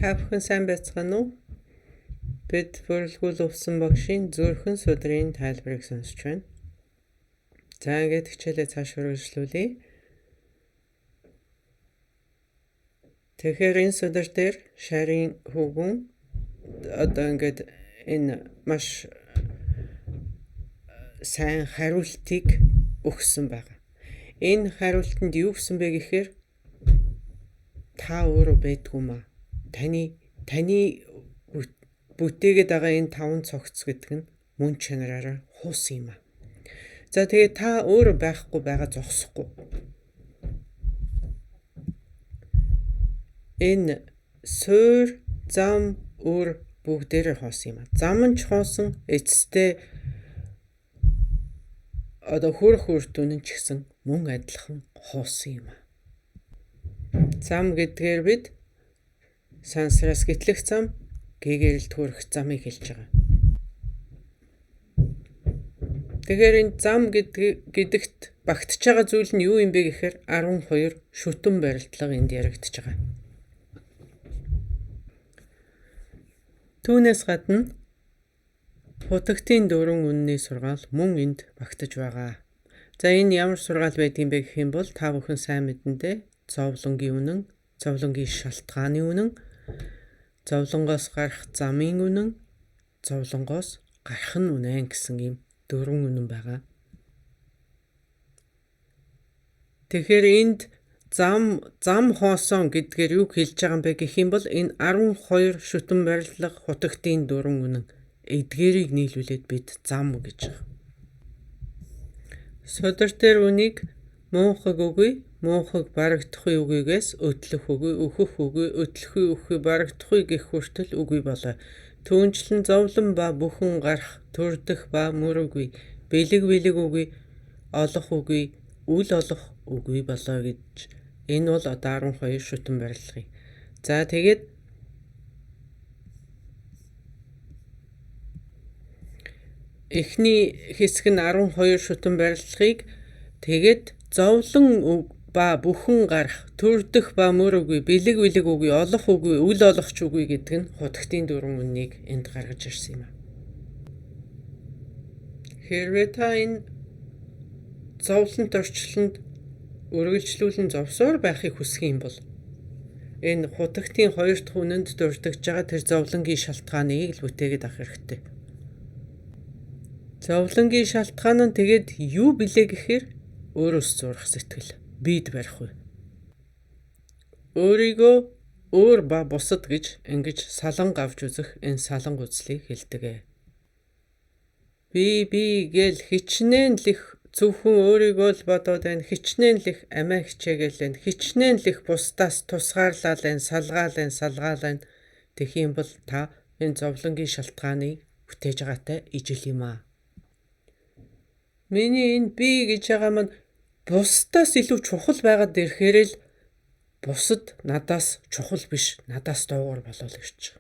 Та бүхэн сайн байцгаана уу? Бид бүрэлгүүл өвсөн багшийн зүрхэн судрын тайлбарыг сонсч байна. За ингээд хичээлээ цааш үргэлжлүүлье. Тэгэхээр энэ судар дээр шарын хүүгэн одоо ингээд энэ маш сайн хариултыг өгсөн байгаа. Энэ хариултанд юу гэсэн бэ гэхээр та өөрөө байдгүй маа. Таны бүтээгээд байгаа энэ 5 цогц гэдэг нь мөн чанараараа хуусан юм аа. За тэгээд та өөрөө байхгүй байгаа зогсохгүй. Энэ суур, зам, үр бүгдээрээ хоосон юм аа. Зам нь ч хоосон, эцэстээ одоо хөрөх үр дүн нь ч гэсэн мөн адилхан хоосон юм аа. Зам гэдгээр бид сансраас гэтлэх зам, гэгэрэлд хүрэх замыг хэлж байгаа. Тэгэхээр энэ зам гэдэгт багтж байгаа зүйл нь юу юм бэ гэхээр 12 шүтэн барилдлага энд яригдж байгаа. Түүнээс гадна хутагтын дөрвөн үнний сургаал мөн энд багтаж байгаа. За энэ ямар сургаал байдгийг бэ гэх юм бол та бүхэн сайн мэдэндээ зовлонгийн үнэн, зовлонгийн шалтгааны үнэн, зовлонгоос гарах замын үнэн, зовлонгоос гарах нь үнэн гэсэн ийм дөрвөн үнэн байгаа. Тэгэхээр энд зам хоосон гэдгээр юу хэлж байгаа юм бэ гэх юм бол энэ 12 шүтэн барилдлага хутагтын дөрвөн үнэн эдгээрийг нийлүүлээд бид зам гэж байгаа. Судар дээр үнийг муухаг үгүй, муухаг барагдахгүй үгүйгээс өдлөх үгүй, өөхөх үгүй, өдлөхгүй өөхөй барагдахгүй гэх хүртэл үгүй болоо. Түүнчлэн зовлон ба бүхэн гарах, төрдөх ба мөр үгүй, бэлэг үгүй, олох үгүй, үл олох үгүй болоо гэж. Энэ бол одоо 12 шүтэн барилгыг. За тэгээд эхний хэсэг нь 12 шүтэн барилгыг тэгээд зовлон ба бүхэн гарах, төрдөх ба мөр үгүй, бэлэг үгүй, олох үгүй, үл олохч үгүй гэдэг нь хутагтын дөрвөн үннийг энд гаргаж ирсэн юм аа. Хэрвээ та энэ зовлонт орчлонд үргэлжлүүлэн зовсоор байхыг хүсэх юм бол энэ хутагтын 2 дахь үнэнд дурдж байгаа тэр зовлонгийн шалтгааныг л бүтээгээд авах хэрэгтэй. Зовлонгийн шалтгаан нь тэгээд юу билээ гэхээр өөрөөс зурах сэтгэл, бид барих үе. Өөрийгөө өөр ба бусад гэж ингэж саланг авч үзэх энэ саланг үзлийг хэлдэг. Би гэл хичнээн л их зөвхөн өөрийгөө л бодоод байна, хичнээн л их амиа хичээгээл байна, хичнээн л их бусдаас тусгаарлал байна, салгаал байна. Тэгэх юм бол та энэ зовлонгийн шалтгааныг бүтээж байгаатай ижил юм аа. Миний энэ би гэж байгаа маань бусдаас илүү чухал байгаад ирэхээр л бусад надаас чухал биш, надаас дуугар болол гэж.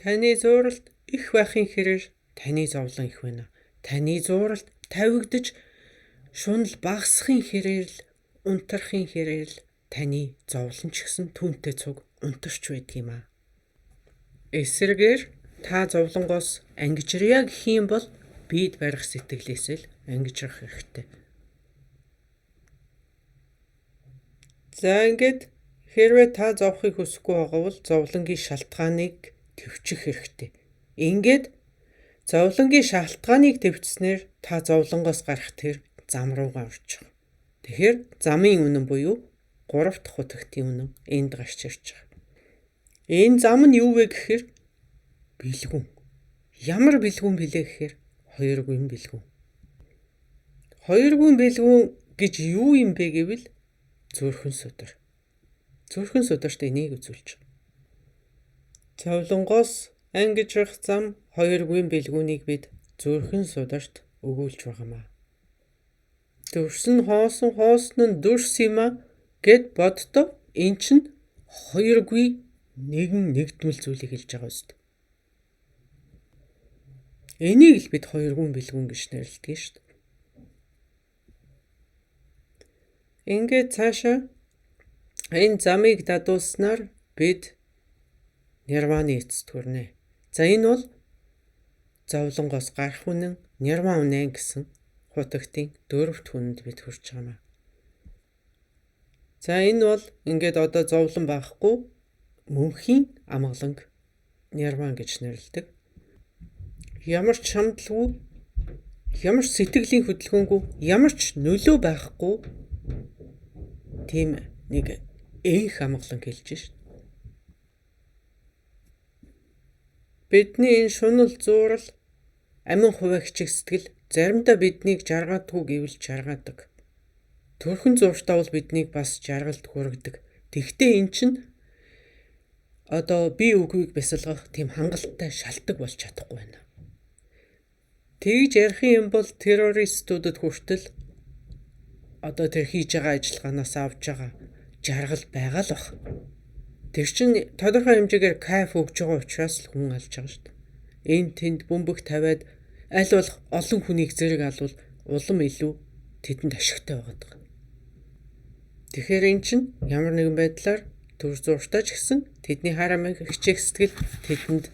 Таны зуралт их байхын хэрээр таны зовлон их байна. Таны зуралт тавигдж шунал багасхын хэрээр л, унтрахын хэрээр л таны зовлон ч гэсэн түүнтэй цуг унтарч байдаг юм аа. Эсрэгээр та зовлонгоос ангижръя гэх юм бол бид барих сэтгэлээс л ангижрах хэрэгтэй. За ингээд хэрвээ та зовхыг хүсэхгүй байгаа бол зовлонгийн шалтгааныг төвчих хэрэгтэй. Ингээд зовлонгийн шалтгааныг төвчснээр та зовлонгоос гарах тэр зам руугаа орж байгаа. Тэгэхээр замын үнэн буюу 3 дахь хутагтын үнэн энд гарч ирж байгаа. Энэ зам нь юу вэ гэхээр бэлгүүн. Ямар бэлгүүн билээ гэхээр 2 гүйн бэлгүүн. 2 гүйн бэлгүүн гэж юу юм бэ гэвэл зүрхэн судар. Зүрхэн сударт энийг үзүүлж байгаа. Зовлонгоос ангижрах зам 2 гүйн бэлгүүнийг бид зүрхэн сударт өгүүлж байгаамаа. Дөрсөн хоосон нь дүрс юм аа гэд боддоо эн чинь 2 гүй нэгдмэл зүйлийг хэлж байгаа үст. Энийг л бид 2 гүйн бэлгүүн гэж нэрлэдэг шүү дээ. Ингээд цаашаа энэ замыг дадуулснаар бид нирваны эцэст хүрнэ. За энэ бол зовлонгоос гарах үнэн нирван үнэн гэсэн хутагтын 4-р хүнд бид хүрч байгаа юм. За энэ бол ингээд одоо зовлон байхгүй мөнхийн амгаланг нирван гэж нэрлэдэг. Ямар ч шамдалгүй, ямар ч сэтгэлийн хөдөлгөөнгүй, ямар ч нөлөө байхгүй тийм нэг энх амгалан хэлж шít. Бидний энэ шунал зуурал амин хуваагчиг сэтгэл заримдаа биднийг жаргадгүй гэвэл жаргадаг. Төрхөн зурштай бол биднийг бас жаргалд хүргэдэг. Тэгвэл эн чинь одоо би үгийг бясалгах тийм хангалттай шалтгаан болж чадахгүй байна. Тэгж ярих юм бол террористуудад хүртэл одоо тэр хийж байгаа ажиллагаанаас авж байгаа жаргал байгаа л бах. Тэр чинь тодорхой хэмжээгээр кайф өгж байгаа учраас л хүн алж байгаа шүү дээ. Энд тэнд бөмбөг тавиад аль болох олон хүнийг зэрэг алвал улам илүү тэдэнд ашигтай байгаа. Тэгэхээр эн чинь ямар нэгэн байдлаар төр зурштай ч гэсэн тэдний харамыг хичээх сэтгэл тэдэнд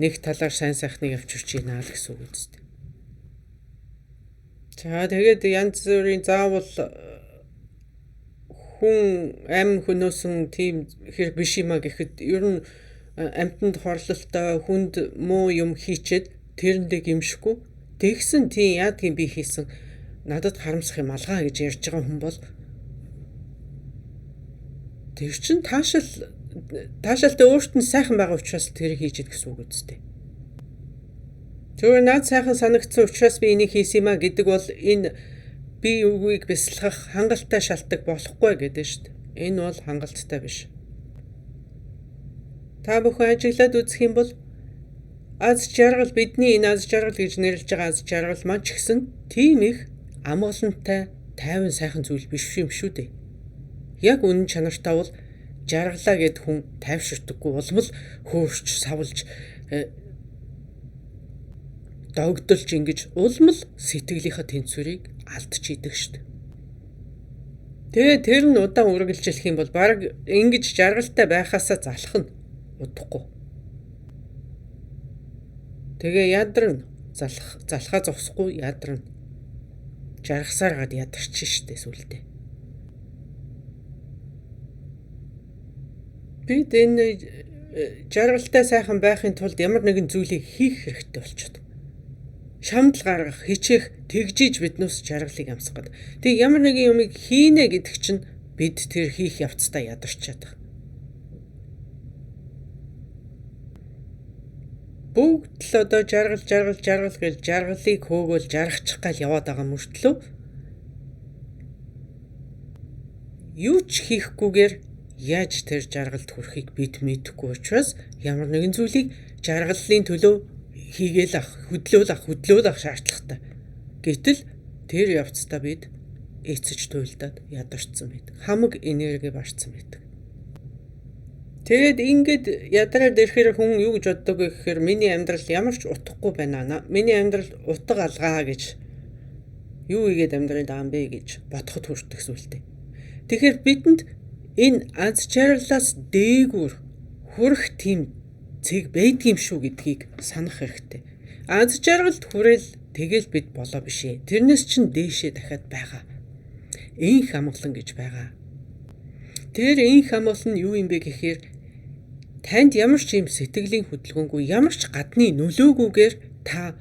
нэг талаар сайн сайхныг авчирч ийна л гэсэн үг үстэй. За тэгээд янз бүрийн заавал хүн амь хөнөөсөн тийм хэрэг биш юма гэхэд ер нь амьтанд хорлолтой хүнд муу юм хийчээд тэрэндээ гимшихгүй тэгсэн тийм яадгийн би хийсэн надад харамсах юм алгаа гэж ярьж байгаа хүн бол тэр чин таашаалтай өөрт нь сайхан байгаа учраас тэр хийж ид гэсэн үг үстэй. Зүгээр наад сайхан санагдсан учраас би энийг хийсэн юм а гэдэг бол энэ би үгийг бясалгах хангалттай шалтгаан болохгүй гэдэг шүү дээ. Энэ бол хангалттай биш. Та бүхэн ажиглаад үзэх юм бол аз жаргал бидний энэ аз жаргал гэж нэрлэж байгаа аз жаргал маань ч гэсэн тийм их амгалантай тайван сайхан зүйл биш юм шүү дээ. Яг үнэн чанартай бол жаргалаа гэд хүн тайвширдаггүй болмол хөөрч савлж догдолж ингэж улмал сэтгэлийнхаа тэнцвэрийг алдчихийдэг шүү дээ. Тэгээ тэр нь удаан үргэлжлэх юм бол баг ингэж жаргалтай байхаасаа залах нь удахгүй. Тэгээ ядарна залхаа зогсохгүй ядарна. Жаргасаар гад ядарч штэ сүлдээ. Бид энэ жаргалтай сайхан байхын тулд ямар нэгэн зүйлийг хийх хэрэгтэй болчиход. Шамдал гаргах, хичээх, тэгжиж биднээс жаргалыг амсах гэдэг. Тэг ямар нэгэн юмыг хийнэ гэдэг чинь бид тэр хийх явцдаа ядарчаад байгаа. Бүгд л одоо жаргал гэж жаргалыг хөөгөөл жаргачих гал яваад байгаа мөртлөө юу ч хийхгүйгээр яаж тэр жаргалд хүрэхийг бид мэдэхгүй учраас ямар нэгэн зүйлийг жаргаллын төлөө хийгээл хөдлөөл ах шаардлагатай. Гэтэл тэр явцдаа бид эцэж туйлдаад ядарчсан байдаг. Хамаг энерги барьсан байдаг. Тэгээд ингээд ядраад ирэхээр хүн юу гэж боддог гэхээр миний амьдрал ямар ч утгагүй байна. Миний амьдрал утга алгаа гэж юу игээд амьдрал аам бэ гэж бодоход хүрдэг зүйлтэй. Тэгэхээр бидэнд энэ аз жаргалаас дээгүүр хүрэх тийм цэг байдгийм шүү гэдгийг санах хэрэгтэй. Аз жаргалд хүрээл тэгэл бид болоо бишээ. Тэрнээс чинь дээшээ дахиад байгаа. Энх амгалан гэж байгаа. Тэр энх амгалан юу юм бэ гэхээр танд ямар ч юм сэтгэлийн хөдөлгөөнгүй, ямар ч гадны нөлөөгүйгээр та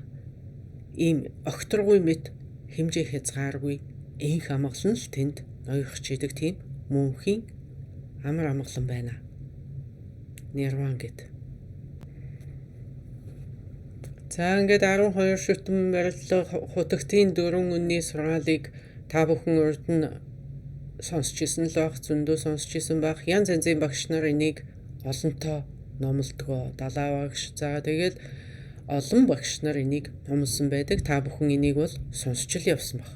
ийм огторгүй мэт хэмжээ хязгааргүй энх амгалан л тэнд ноёрхож идэг тийм мөнхийн амар амгалан байна. Нирван гэд. За ингээд 12 шүтэн барилга хутагтын 4 үнний сургаалыг та бүхэн урд нь сонсч ирсэн л байх, зөндөө сонсч ирсэн байх. Янз янзын багш нар энийг олонтоо номлодгоо, далаа багш. За тэгээд олон багш нар энийг номлосон байдаг. Та бүхэн энийг бол сонсч л явсан баг.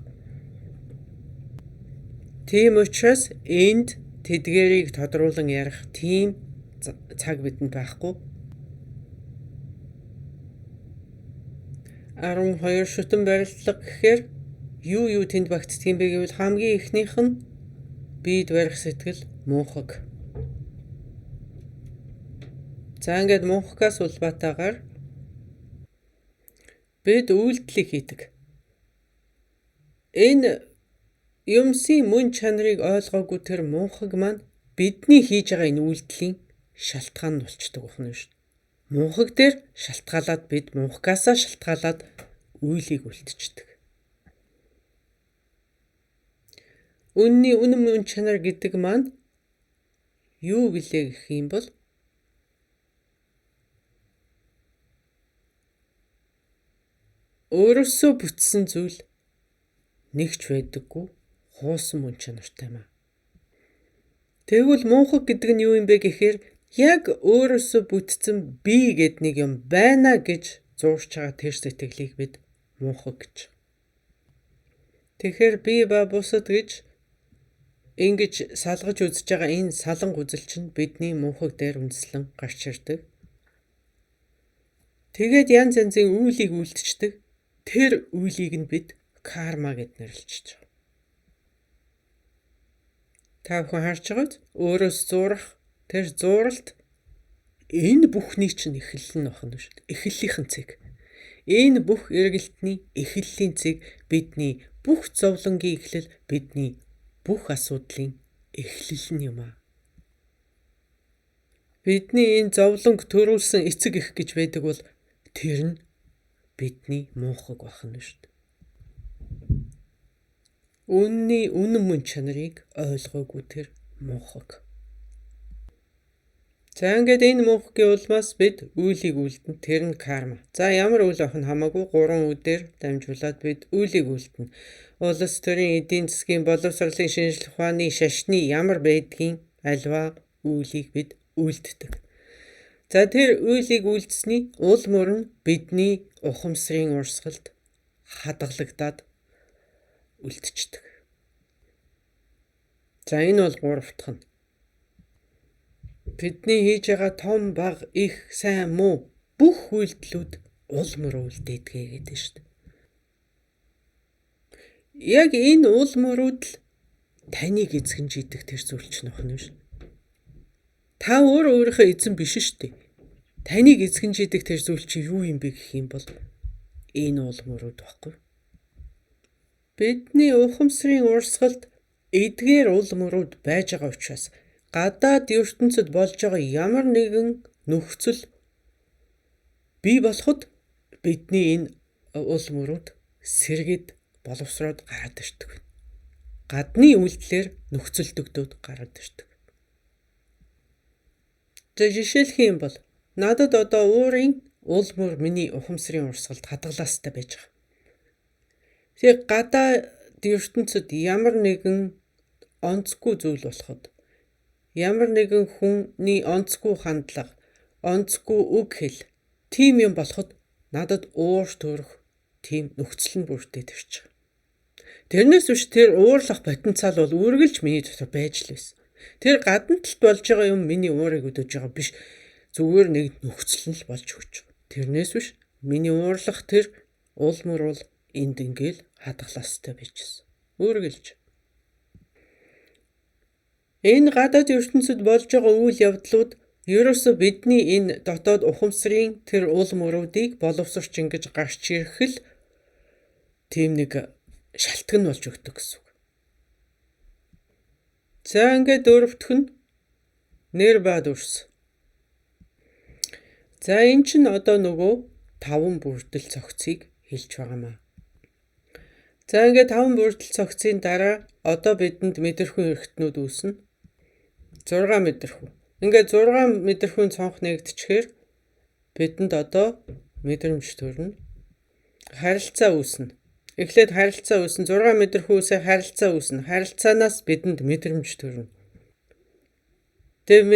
Тийм учраас энд тэдгэрийг тодруулан ярих тийм цаг бидэнд байхгүй. 12 шүтэн барилга гэхээр юу тэнд багтдаг юм бэ гэвэл хамгийн ихнийх нь бид барих сэтгэл муухаг. За ингээд мунхагаас улбаатаагаар бид үйлдэлийг хийдэг. Энэ юмсын мөн чанарыг ойлгоогүй тэр мунхаг маань бидний хийж байгаа энэ үйлдэлийн шалтгаан нь болчдөг байна шүү. Мунхаг дээр шалтгаалаад бид мунхагаасаа шалтгаалаад үйлийг үлдчихдэг. Үнний үнэн мөн чанар гэдэг маань юу гэлээ гэх юм бол өөрөөсөө бүтсэн зүйл нэгч байдаггүй хуусан мөн чанартай маа. Тэгвэл мунхаг гэдэг нь юу юм бэ гэхээр яг өөрөөсөө бүтсэн би гэд нэг юм байна гэж зурж байгаа тэр сэтгэлийг бид мунхаг гэж. Тэгэхээр би ба бусад гэж ингэж салгаж үзэж байгаа энэ саланг үзэл чинь бидний мунхаг дээр үндэслэн гарч ирдэг. Тэгээд янз янзын үйлийг үлдчихдэг. Тэр үйлийг нь бид карма гэд нэрлэж байгаа. Та бүхэн харж байгааз өөрөөс зурах тэр зуралт энэ бүхний чинь эхлэл нь байна шүү дээ. Эхлэлийнхэн цэг. Энэ бүх эргэлтний эхлэлийн цэг бидний бүх зовлонгийн эхлэл, бидний бүх асуудлын эхлэл нь юм аа. Бидний энэ зовлонг төрүүлсэн эцэг их гэж байдаг бол тэр нь бидний мунхаг байна шүү дээ. Үнний үнэн мөн чанарыг ойлгоогүй тэр мунхаг. За ингээд энэ мунхагийн улмаас бид үйлийг үлдэн. Тэр нь карма. За ямар үйл авах нь хамаагүй 3 үдээр дамжуулаад бид үйлийг үлдэн. Улс төрийн эдийн засгийн боловсролын шинжилгээ ухааны шашны ямар байдгийн альва үйлийг бид үлддэг. За тэр үйлийг үлдсэний уул мөр нь бидний ухамсарын урсгалд хадгалагдаад үлдчихдэг. За энэ бол 3 дахь нь. Бидний хийж байгаа том баг их сайн муу бүх үйлдэлүүд уул мөр үлдээдгээ гэдэг шүү дээ. Яг энэ уул мөрүүд л таныг эзэгнжийдэг тэр зүйл чинь байна шүү. Та өөрийнхөө эзэн биш шүү дээ. Таныг эзэгнжийдэг тэр зүйл чи юу юм бэ гэх юм бол энэ уул мөрүүд баггүй. Бидний ухамсарын урсгалд эдгээр уул мөрүүд байж байгаа учраас гадаад ертөнцид болж байгаа ямар нэгэн нөхцөл бий болоход бидний энэ уул мөрүүд сэргэд боловсроод гараад ирдэг. Гадны үйлдэлээр нөхцөлдөгдөөд гараад ирдэг. За жишээлх юм бол надад одоо уурын уул мөр миний ухамсарын урсгалд хадгалаастай байж байгаа. Тэг гадаад ертөнцид ямар нэгэн онцгүй зүйл болоход ямар нэгэн хүний онцгүй хандлага, онцгүй үг хэл тийм юм болоход надад уурж төрөх тийм нөхцөл нь бүрдээд ирж байгаа. Тэрнээс биш тэр уурлах потенциал бол үргэлж миний дотор байж л байсан. Тэр гадна талд болж байгаа юм миний уурыг өдөөж байгаа биш. Зүгээр нэг нөхцөл нь л болж өгч байгаа. Тэрнээс биш миний уурлах тэр уул мөр бол энд ингээл хадгалаастай байжсэн. Үргэлж. Энэ гадаад ертөнцид болж байгаа үйл явдлууд ерөөсө бидний энэ дотоод ухамсарын тэр уул мөрүүдийг боловсрч ингэж гарч ирэх л тийм нэг шалтгаан болж өгдөг гэсэн үг. За ингээд дөрөвдөх нь нэр бад үрс. За эн чинь одоо нөгөө 5 бүрдэл цогцыг хэлж байгаамаа. За ингээд 5 бүрдэл цогцын дараа одоо бидэнд мэдрэхүйн эрхтнүүд үүснэ. 6 мэдрэхүй. Ингээд 6 мэдрэхүйн цонх нэгдчихээр бидэнд одоо мэдрэмж төрнө. Харилцаа үүснэ. Эхлээд харилцаа үүснэ. 6 мэдрэхүйсээ харилцаа үүснэ. Харилцаанаас бидэнд мэдрэмж төрнө. Тэгээ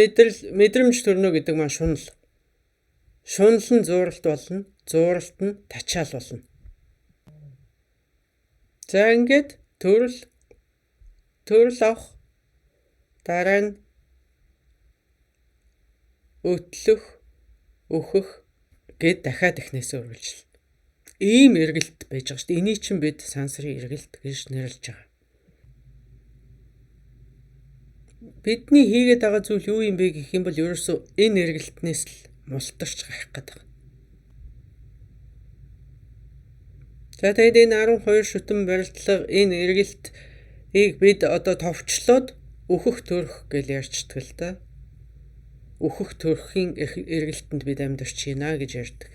мэдрэмж төрнө гэдэг маань шунал. Шунал нь зуралт болно. Зуралт нь тачаал болно. За ингээд төрөл авах дараа нь өтлөх, өөхөх гэд дахиад эхнээсээ үргэлжлэнэ. Ийм эргэлт байж байгаа шүү дээ. Энийг чинь бид сансрын эргэлт гэж нэрлэж байгаа. Бидний хийгээд байгаа зүйл юу юм бэ гэх юм бол ерөөсөө энэ эргэлтнээс л мултарч гарах гэдэг. За тэгээд энэ 12 шүтэн барилдлага энэ эргэлтийг бид одоо товчлоод өөхөх төрөх гэж ярьцдаг л да. Өөхөх төрхийн эргэлтэнд бид амьдарч байна гэж ярьдаг.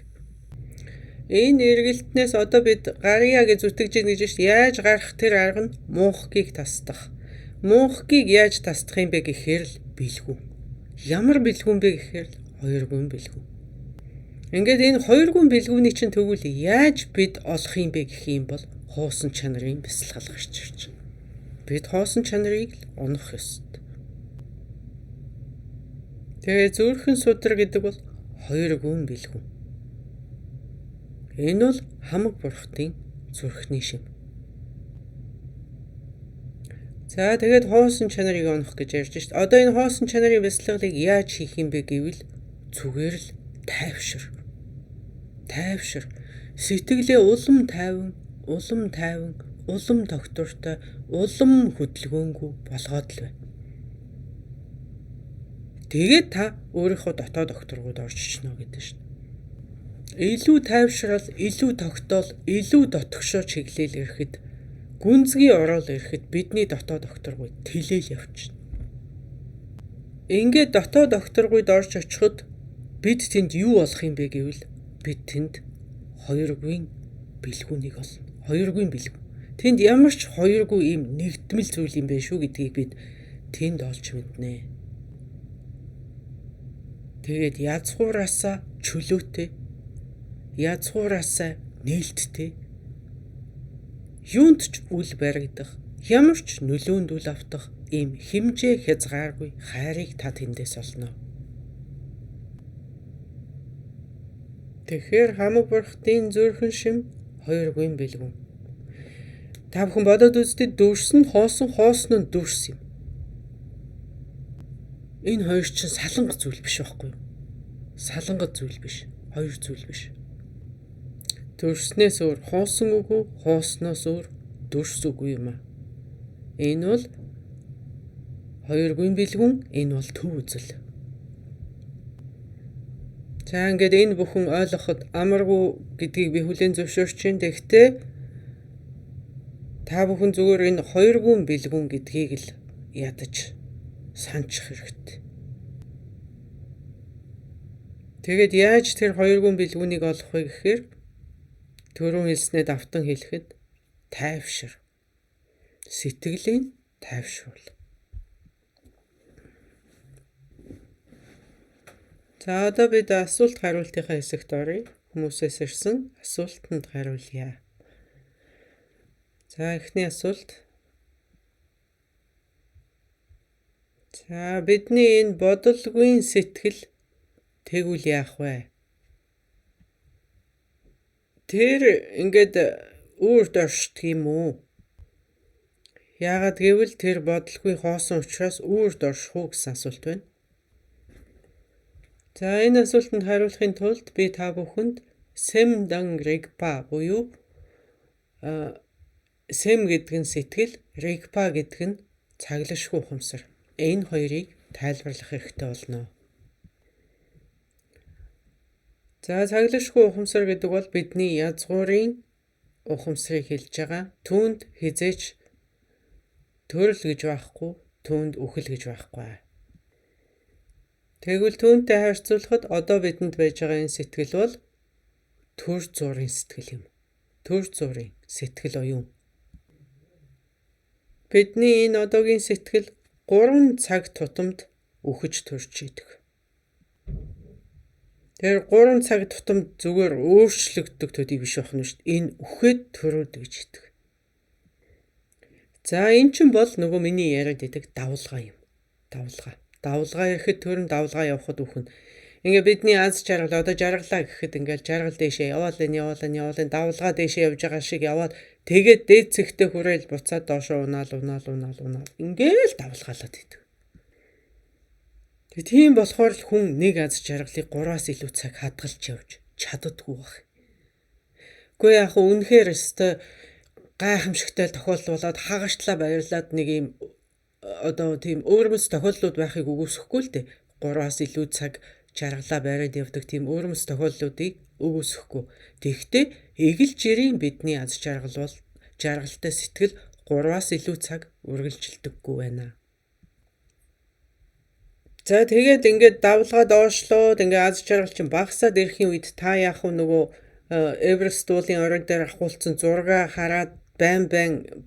Энэ эргэлтнээс одоо бид гарья гэж зүтгэж ийн гэж яаж гарах тэр арга нь муухгийг тасдах. Муухгийг яаж тасдах юм бэ гэхээр л бэлгүүн. Ямар бэлгүүн бэ гэхээр л 2 гүн бэлгүүн. Ингээд энэ 2 гүн бэлгүүний чинь тэгвэл яаж бид олох юм бэ гэх юм бол хоосон чанарын бясалгал гарч ирж байна. Бид хоосон чанарыг л унах ёстой. Тэгээ зүрхэн судар гэдэг бол 2 гүн бэлгүүн. Энэ бол хамаг бурхтын зүрхний шим. За тэгээд хоосон чанарыг унах гэж ярьж шít. Одоо энэ хоосон чанарын бясалгалыг яаж хийх юм бэ гэвэл зүгээр л тайвшир. Сэтгэлээ улам тайван, улам тогтвортой, улам хөдөлгөөнгүй болгоод л байна. Тэгээд та өөрийнхөө дотоод докторгууд орж ичнэ гэдэг шин. Илүү тайвшрал, илүү тогтоол, илүү дотгошоо чиглэл ирэхэд, гүнзгий ороод ирэхэд бидний дотоод докторгууд тэлээл явчихна. Ингээд дотоод докторгууд орж очиход бид тэнд юу болох юм бэ гэвэл бид тэнд 2 гүн бэлгүүнийг олно. 2 гүн бэлгүүн. Тэнд ямар ч 2 гүн ийм нэгдмэл зүйл юм бэ шүү гэдгийг бид тэнд олж мэднэ. Тэгээд язгуураасаа чөлөөтэй, язгуураасаа нээлттэй, юунд ч үл баригдах, ямар ч нөлөөнд үл автах ийм хэмжээ хязгааргүй хайрыг та тэндээс олно. Тэгэхээр хамаг бурхтын зүрхэн шим 2 гүн бэлгүүн. Та бүхэн бодоод үзтээ дүрс нь хоосон нь дүрс юм. Энэ хоёр чинь салангат зүйл биш байхгүй юу? Салангат зүйл биш. 2 зүйл биш. Дүрснээс өөр хоосон үгүй, хоосноос өөр дүрс үгүй юм аа. Энэ бол 2 гүн бэлгүүн, энэ бол төв үзэл. За ингээд энэ бүхэн ойлгоход амаргүй гэдгийг би хүлээн зөвшөөрч байна. Тэгэхдээ та бүхэн зүгээр энэ 2 гүн бэлгүүн гэдгийг л ядаж санчих хэрэгтэй. Тэгээд яаж тэр 2 гүн бэлгүүнийг олох вэ гэхээр түрүүн хэлснээр давтан хэлэхэд тайвшир. Сэтгэлийн тайвшруул. За одоо бид асуулт хариултынхаа хэсэгт оръё. Хүмүүсээс ирсэн асуултанд хариулъя. За эхний асуулт. За бидний энэ бодолгүй сэтгэл тэгвэл яах вэ? Тэр ингээд үрд оршдог юм уу? Яагаад гэвэл тэр бодолгүй хоосон учраас үрд орших уу гэсэн асуулт байна. За энэ асуултанд хариулахын тулд би та бүхэнд Сэмдан Ригпа буюу Сэм гэдэг нь сэтгэл, Ригпа гэдэг нь цаглашгүй ухамсар. Энэ хоёрыг тайлбарлах хэрэгтэй болно. За цаглашгүй ухамсар гэдэг бол бидний язгуурын ухамсарыг хэлж байгаа. Түүнд хизээч төрөл гэж байхгүй, түүнд үхэл гэж байхгүй. Тэгвэл түүнтэй харьцуулахад одоо бидэнд байж байгаа энэ сэтгэл бол төр зургийн сэтгэл юм. Төр зургийн сэтгэл оюун. Бидний энэ одоогийн сэтгэл 3 цаг тутамд үхэж төрж идэг. Тэр 3 цаг тутамд зүгээр өөрчлөгддөг төдий биш байх нь шүү дээ. Энэ үхээд төрөөд гэж идэг. За эн чинь бол нөгөө миний яриад идэг давлгаа юм. Давлгаа ирэхэд төрн давлгаа явахад үхэн. Ингээ бидний аз жаргал одоо жаргалаа гэхэд ингээл жаргал дэшээ яваал давлгаа дэшээ явж байгаа шиг яваад тэгээд дээд цэгтээ хүрээл буцаад доошоо унаал. Ингээл давлгаалаад идэг. Тийм болохоор л хүн нэг аз жаргалыг 3-аас илүү цаг хадгалж явж чаддаггүй байх. Гэхдээ яг үнэхээр өстой гайхамшигтай тохиолдол болоод хагачлаа баярлаад нэг юм одоо тийм өөрмөц тохиолдлууд байхыг үгүйсэхгүй л дээ. 3-аас илүү цаг жаргалаа байраад явдаг тийм өөрмөс тохиолдлуудыг өгөөсөхгүй. Тэгэхдээ эгэл жирийн бидний аз жаргал бол жаргалтай сэтгэл 3-аас илүү цаг үргэлжилдэггүй байна. За тэгээд ингээд давлгаа доошлоод ингээд аз жаргал чинь багасаад ирэхийн үед та яах вэ нөгөө Эверест уулын орой дээр ахуулсан зураг хараад байн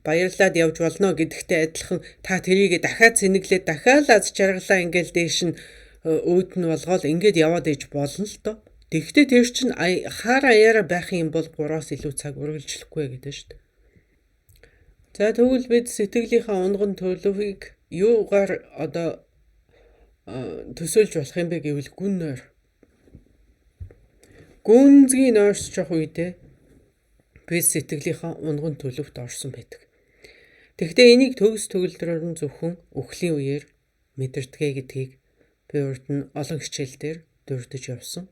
баярлаад явж болно гэдэгтэй адилхан та тэрийгэ дахиад сэнэглээд дахиад аз жаргалаа ингээд дээш нь өөдн болгоод ингээд яваад иж болно л доо. Тэгэхдээ тэр чинь хаар аяараа байх юм бол 3-аас илүү цаг үргэлжлэхгүй гэдэг шүү дээ. За тэгвэл бид сэтгэлийнхаа унган төлөвийг юугаар одоо төсөөлж болох юм бэ гэвэл гүн нойр. Гүнзгий нойрсож явах үедээ бид сэтгэлийнхаа унган төлөвт орсон байдаг. Тэгэхдээ энийг төгс төгөлдрөөр нь зөвхөн үхлийн үеэр мэдэрдэгэ гэдгийг би урд нь олон хичээлдэр дурдж явсан.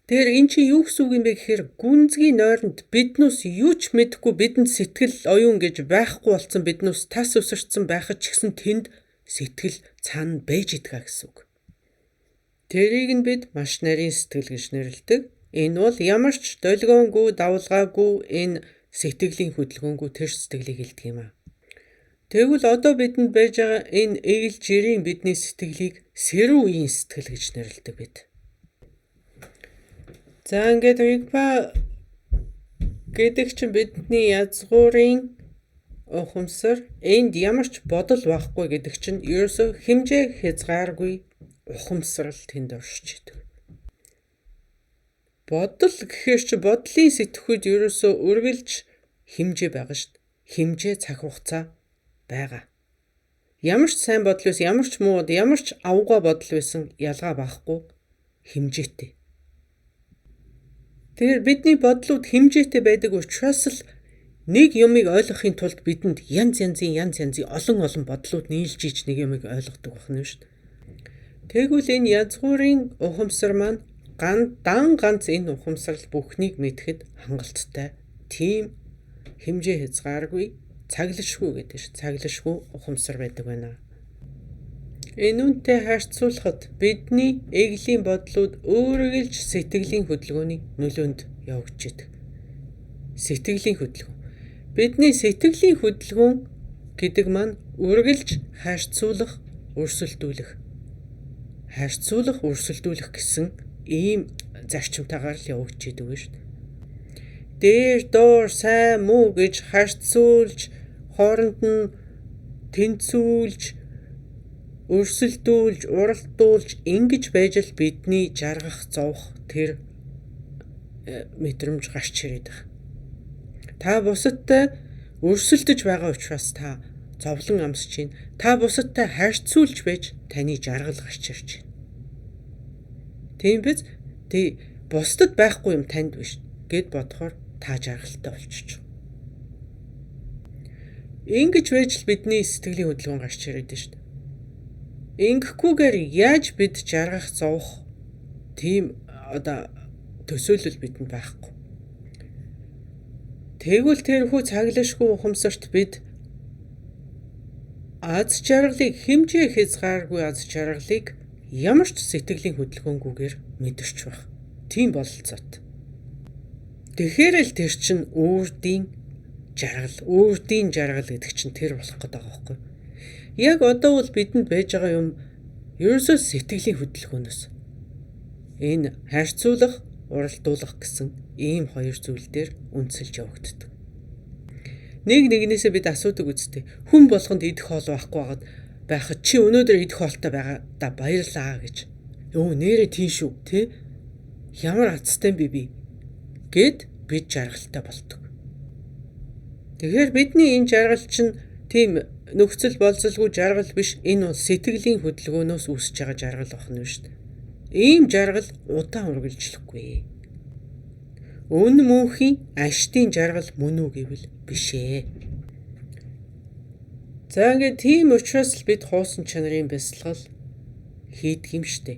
Тэгэхээр эн чинь юу гэсэн үг юм бэ гэхээр гүнзгий нойронд биднээс юу ч мэдэхгүй бидэнд сэтгэл оюун гэж байхгүй болсон биднээс тас өсөрцөн байхад ч гэсэн тэнд сэтгэл цаана байж идэх гэсэн үг. Тэрийг нь бид маш нарийн сэтгэл гэж нэрлэдэг. Энэ бол ямар ч долгионгүй, давлгаагүй энэ сэтгэлийн хөдөлгөөнгүй тэр сэтгэлийг хэлдэг юм аа. Тэгвэл одоо бидэнд байж байгаа энэ эгэл жирийн бидний сэтгэлийг сэрүү үеийн сэтгэл гэж нэрлэдэг бид. За ингээд ригпа гэдэг чинь бидний язгуурын ухамсар энд ямар ч бодол байхгүй гэдэг чинь ерөөсө хэмжээ хязгааргүй ухамсар л тэнд оршиж идэг. Бодол гэхээр чи бодлын сэтгхүүд ерөөсө үргэлж хэмжээ байгаа шүү дээ. Хэмжээ цаг хугацаа байгаа. Ямар ч сайн бодол байсан, ямар ч муу, ямар ч авгаа бодол байсан ялгаа байхгүй хэмжээтэй. Тэгэхээр бидний бодлууд хэмжээтэй байдаг учраас л нэг юмыг ойлгохын тулд бидэнд янз янзын олон бодлууд нийлж иж нэг юмыг ойлгодог байна шүү дээ. Тэгвэл энэ язгуурын ухамсар маань ганц энэ ухамсар бүхнийг мэдэхэд хангалттай. Тийм хэмжээ хязгааргүй цаглашгүй гэдэг ш. Цаглашгүй ухамсар байдаг байна. Энэ үнтэй харьцуулахад бидний эглийн бодлууд өөрөглөж сэтгэлийн хөдөлгөөний нөлөөнд явж идэг. Сэтгэлийн хөдөлгөөн. Бидний сэтгэлийн хөдөлгөөн гэдэг маань үргэлж харьцуулах, өрсөлдүүлэх гэсэн ийм зарчимтайгаар л явагдаж идэг шүү дээ. Дээр доор сайн муу гэж харьцуулж, хооронд нь тэнцүүлж, өрсөлдүүлж, уралдуулж ингэж байж л бидний жаргах, зовх тэр мэдрэмж гарч ирээд байгаа. Та бусадтай өрсөлдөж байгаа учраас та зовлон амсч байна. Та бусадтай харьцуулж байж таны жаргал гарч ирж байна. Тийм биз? Бусдад байхгүй юм танд биш гэд бодохоор та жаргалтай болчих. Ингэж байж л бидний сэтгэлийн хөдөлгөөн гарч ирээд байна шүү дээ. Ингэхгүйгээр яаж бид жаргах, зовх тийм төсөөлөл бидэнд байхгүй. Тэгвэл тэрхүү цаглашгүй ухамсарт бид аз жаргалыг хэмжээ хязгааргүй аз жаргалыг ямар ч сэтгэлийн хөдөлгөөнгүйгээр мэдэрч байх. Тийм бололцоот. Тэгэхээр л тэр чинь үрдийн жаргал гэдэг чинь тэр болох гэдэг байгаа байхгүй. Яг одоо бол бидэнд байж байгаа юм ерөөсөө сэтгэлийн хөдөлгөөнөөс. Энэ харьцуулах, уралдуулах гэсэн ийм хоёр зүйл дээр үндэслэж явагддаг. Нэг нэгнээсээ бид асуудаг үстэй. Хүн болгонд идэх хоол байхгүй байхад чи өнөөдөр идэх хоолтой байгаадаа баярлаа гэж. Өө нэрээ тийм шүү, тий? Ямар азтай би гэд бид жаргалтай болдог. Тэгэхээр бидний энэ жаргал чинь тийм нөхцөл болцолгүй жаргал биш. Энэ бол сэтгэлийн хөдөлгөөнөөс үүсэж байгаа жаргал байна шүү дээ. Ийм жаргал удаан үргэлжлэхгүй. Өн мөнхийн аштын жаргал мөн үү гэвэл биш ээ. За ингээд тийм учраас л бид хуусан чанарын бясалгал хийдэг юм штэ.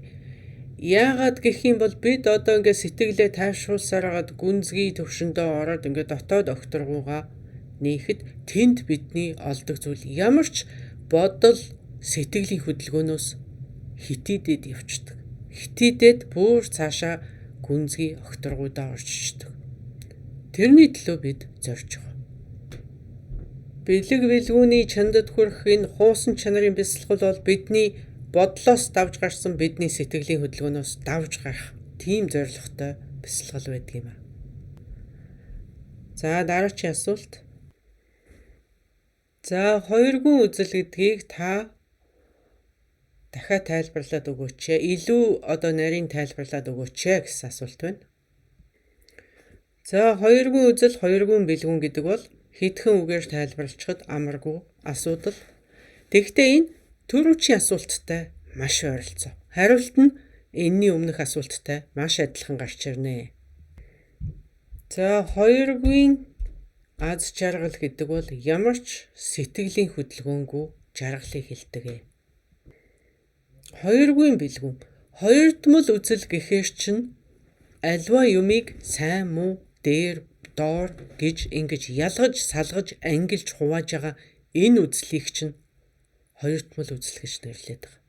Яагаад гэх юм бол бид одоо ингээд сэтгэлээ тайвшруулсаар хагаад гүнзгий төвшөндөө ороод ингээд дотоод огторгуугаа нээхэд тэнд бидний олдог зүйл ямар ч бодол сэтгэлийн хөдөлгөөнөөс хитийдэд явцдаг. хитийдэд бүр цаашаа гүнзгий огторгуудаа орчиждаг. Тэрний төлөө бид зорж байгаа. Бэлэг бэлгүүний чандад хүрэх энэ хуусан чанарын бясалгал бол бидний бодлоос давж гарсан бидний сэтгэлийн хөдөлгөөнөөс давж гарах тийм зорилготой бясалгал байдаг юм аа. За дараагийн асуулт. За хоёргүй үзэл гэдгийг та дахиад тайлбарлаад өгөөч. Илүү нарийн тайлбарлаад өгөөч гэсэн асуулт байна. За хоёргүй үзэл, хоёргүй бэлгүүн гэдэг бол хэдхэн үгээр тайлбарлахад амаргүй асуудал. Тэгэхдээ энэ түрүүчийн асуулттай маш ойролцоо. Хариулт нь энэний өмнөх асуулттай маш адилхан гарч ирнэ. За хоёргүй аз жаргал гэдэг бол ямар ч сэтгэлийн хөдөлгөөнгүй жаргалыг хэлдэг. Хоёргүй бэлгүүн. Хоёрдмол үзэл гэхээр чинь альва юмыг сайн муу, дээр, доор гэж ингэж ялгаж, салгаж, ангилж хувааж байгаа энэ үзлийг чинь хоёрдмол үзэл гэж нэрлэдэг байгаа.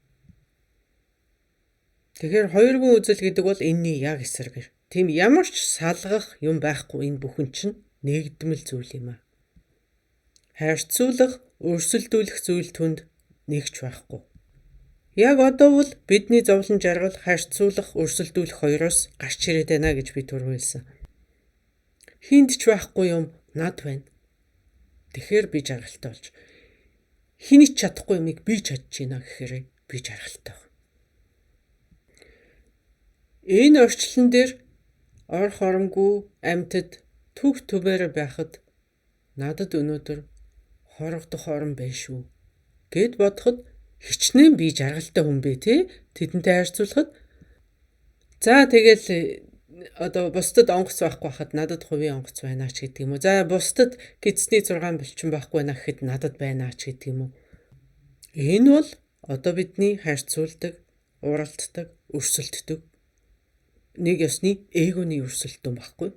Тэгэхээр хоёргүй үзэл гэдэг бол энэний яг эсрэг. Тийм ямар ч салгах юм байхгүй энэ бүхэн чинь нэгдмэл зүйл юм аа. Харьцуулах, өрсөлдүүлэх зүйл түнд нэгч байхгүй. Яг одоо бол бидний зовлон жаргал харьцуулах, өрсөлдүүлэх хоёроос гарч ирээд байна гэж би түрүү хэлсэн. Хинд ч байхгүй юм над байна. Тэгэхээр би жаргалтай болж. Хиний ч чадахгүй юмыг би чадж байна гэхээр би жаргалтай байна. Энэ орчлон дээр ор хоромгүй амьтад төв төвээр байхад надад өнөөдөр хорогдох орон байна шүү гэд бодоход хичнээн би жаргалтай хүн бэ те тэдэнтэй харьцуулахад. За тэгэл бусдад онгоц байхгүй хахад надад хувийн онгоц байна ч гэдэг юм уу. За бусдад гидсний 6 булчин байхгүй байна гэхэд надад байна ч гэдэг юм уу. Энэ бол бидний харьцуулдаг, уралддаг, өрсөлддөг нэг ёсны эгоны өрсөлдөөн байхгүй.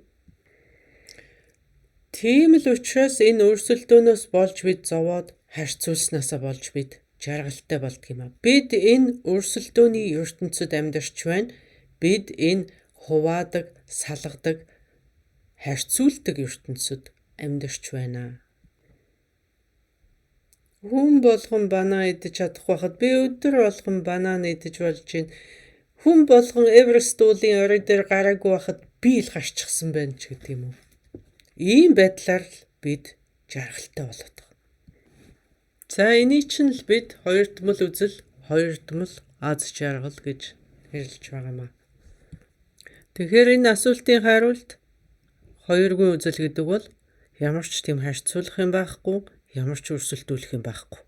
Тийм л учраас энэ өрсөлдөөнөөс болж бид зовоод харьцуулснаасаа болж бид жаргалтай болдг юм аа. Бид энэ өрсөлдөөний ертөнцид амьдарч байна. Бид энэ хуваадаг, салгадаг, харьцуулдаг ертөнцид амьдарч байна. Хүн болгон банаа идэж чадах байхад би өдөр болгон банана идэж болж байна. Хүн болгон Эверест уулын орой дээр гараагүй байхад би л гарчихсан байна ч гэдэг юм уу. Ийм байдлаар л бид жаргалтай болоод байгаа. За энийг чинь л бид хоёрдмол үзэл, хоёрдмол аз жаргал гэж нэрлэж байгаа юм аа. Тэгэхээр энэ асуултын хариулт хоёргүй үзэл гэдэг бол ямар ч тийм харьцуулах юм байхгүй, ямар ч өрсөлдүүлэх юм байхгүй.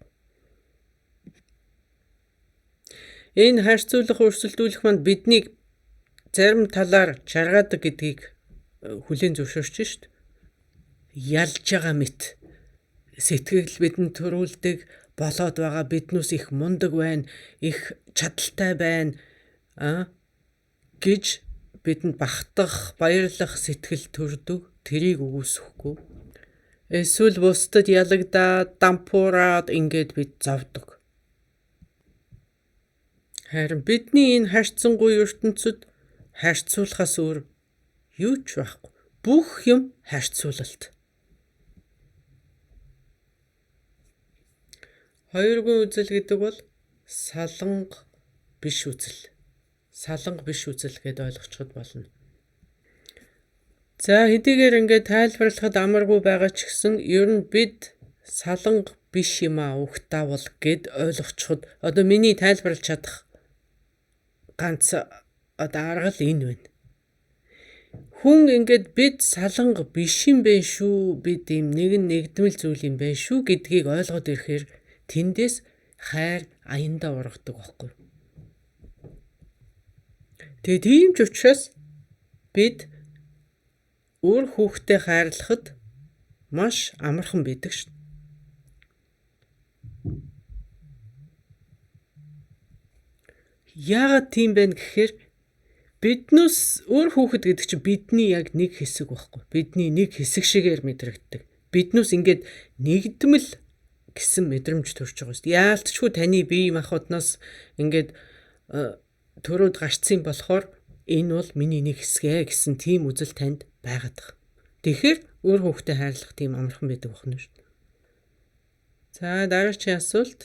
Энэ харьцуулах, өрсөлдүүлэх манд биднийг зарим талаар жаргаадаг гэдгийг хүлээн зөвшөөрч шít. Ялж байгаа мэт сэтгэл бидэнд төрүүлдэг болоод байгаа биднээс их мундаг байна, их чадaltaй байна гэж бидэнд бахтах, баярлах сэтгэл төрдөг. Тэрийг үгүйсэхгүй. Эсвэл бусдад ялагдаад, дампуураад ингээд бид зовдөг. Харин бидний энэ харьцангуй ертөнцид харьцуулахаас өөр юу ч байхгүй. Бүх юм харьцуулалт. Хоёргүй үзэл гэдэг бол саланга биш үзэл. Саланга биш үзэл гэдээ ойлгочиход болно. За хэдийгээр ингээд тайлбарлахад амаргүй байгаа ч гэсэн ер нь бид саланга биш юм аа угтаа бол гэд ойлгочиход миний тайлбарлаж чадах ганц арга л энэ байна. Хүн ингээд бид саланга биш юм бэ шүү, бид ийм нэгдмэл зүйл юм бэ шүү гэдгийг ойлгоод ирэхээр тэндээс хайр аяндаа ургадаг байхгүй. Тэгээд тийм ч учраас бид өөр хүүхдээ хайрлахад маш амархан байдаг шүү. Яагаад тийм бэ гэхээр биднээс өөр хүүхэд гэдэг чинь бидний яг нэг хэсэг байхгүй. Бидний нэг хэсэг шигээр мэдрэгддэг. Биднээс ингээд нэгдмэл гэсэн мэдрэмж төрж байгаа шүү. Яалтчгүй таны бие махбодноос ингээд төрөөд гарцсан болохоор энэ бол миний нэг хэсгэ гэсэн тийм үзэл танд байгаад байгаа. Тэгэхээр өөр хүүхдэд хайрлах тийм амархан байдаг байна шүү дээ. За дараагийн асуулт.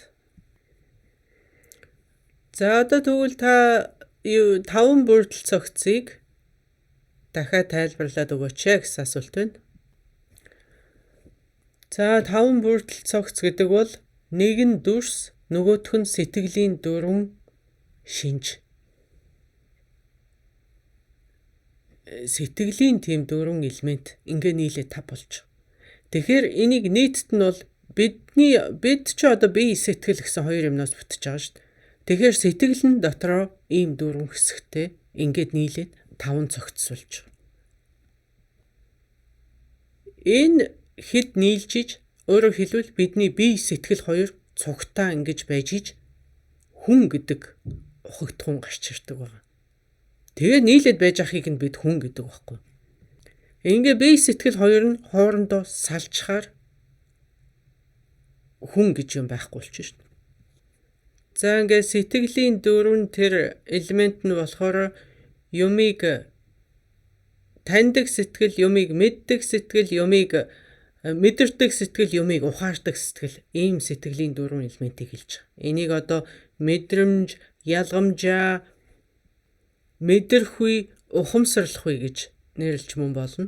За одоо тэгвэл та 5 бүрдэл цогцыг дахиад тайлбарлаад өгөөч гэсэн асуулт байна. За 5 бүрдэл цогц гэдэг бол нэг нь дүрс, нөгөөх нь сэтгэлийн дүрм, шинж. Сэтгэлийн тийм дөрвөн элемент ингээ нийлээ 5 болж. Тэгэхээр энийг нийтд нь бол бид ч одоо бие сэтгэл гэсэн хоёр юмнаас бүтэж байгаа шүү дээ. Тэгэхээр сэтгэл нь дотроо ийм дөрвөн хэсэгтэй ингээд нийлээд 5 цогцсуулж байгаа. Энэ хэд нийлжиж өөрөөр хэлбэл бидний бие сэтгэл хоёр цугтаа ингэж байж иж хүн гэдэг ухагтхан гарч ирдэг байгаа. Тэгээ нийлээд байж ахыг нь бид хүн гэдэг байхгүй. Ингээ бие сэтгэл хоёр нь хоорондоо салжхаар хүн гэж юм байхгүй болчих шүү дээ. За ингээ сэтгэлийн дөрвөн тэр элемент нь болохоор юмыг таньдаг сэтгэл, юмыг мэддэг сэтгэл, юмыг мэдэрдэг сэтгэл, юмыг ухаардаг сэтгэл, ийм сэтгэлийн дөрвөн элементийг хэлж байгаа. Энийг одоо мэдрэмж, ялгамжаа, мэдэрхүй, ухамсарлахгүй гэж нэрлэж мөн болно.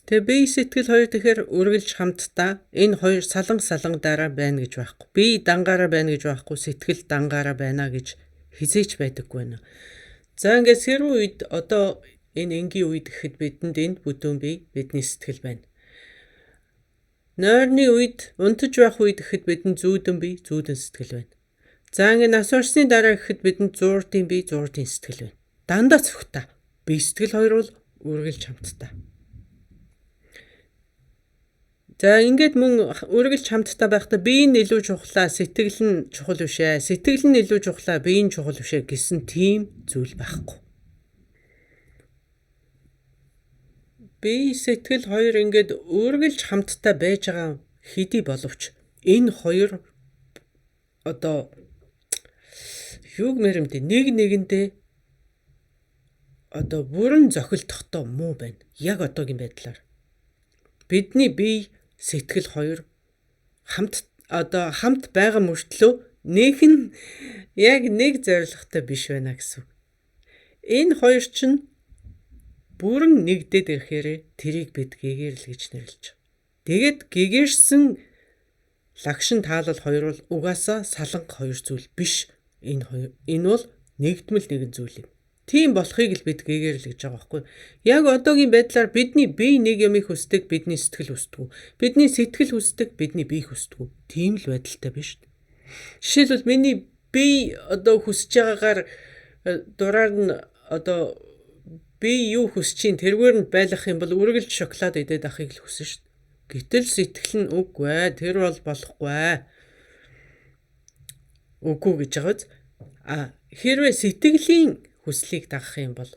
Тэгээ бие сэтгэл хоёр тэгэхээр үргэлж хамтдаа энэ хоёр салангаараа байна гэж байхгүй. Бие дангаараа байна гэж байхгүй, сэтгэл дангаараа байна гэж хизээч байдаггүй байна. За ингээд сэрүүн үед одоо энэ энгийн үед гэхэд бидэнд энд бүдүүн бие бидний сэтгэл байна. Нойрны үед, унтаж байх үед гэхэд бидэнд зүүдэн бие, зүүдэн сэтгэл байна. За ингээд нас орсны дараа гэхэд бидэнд зуурдын бие, зуурдын сэтгэл байна. Дандаа цогтой. Бие сэтгэл хоёр бол үргэлж хамтдаа. За ингээд мөн үргэлж хамтдаа байхдаа бие нь илүү чухлаа, сэтгэл нь чухал биш ээ. Сэтгэл нь илүү чухлаа, бие нь чухал биш ээ гэсэн тийм зүйл байхгүй. Бие сэтгэл хоёр ингээд үргэлж хамтдаа байж байгаа хэдий боловч энэ хоёр одоо юуг мэрэмдээ нэгэндээ одоо бүрэн зохилдохдоо муу байна. Яг одоогийн байдлаар. Бидний бие сэтгэл хоёр хамт байгаа мөртлөө нэг нь яг нэг зорилготой биш байна гэсэн. Энэ хоёр чинь бүрэн нэгдээд ирэхээр тэрийг бид гэгэрл гэж нэрлэж байгаа. Тэгээд гэгэрсэн лагшин таалал хоёр бол угаасаа саланг хоёр зүйл биш. Энэ бол нэгдмэл нэгэн зүйл юм. Тийм болохыг л бид гэгэрл гэж байгаа байхгүй. Яг одоогийн байдлаар бидний бие нэг юмыг хүсдэг, бидний сэтгэл хүсдэг. Бидний сэтгэл хүсдэг, бидний бие хүсдэг. Тийм л байдалтай биш. Жишээлбэл миний бие одоо хүсэж байгаагаар дураар нь одоо би юу хүсэж чинь тэргээр нь байлгах юм бол үргэлж шоколад идээд ахыг л хүснэ шүү дээ. Гэтэл сэтгэл нь үгүй ээ, тэр бол болохгүй. Үгүй гэж байгааз хэрвээ сэтгэлийн хүслийг дагах юм бол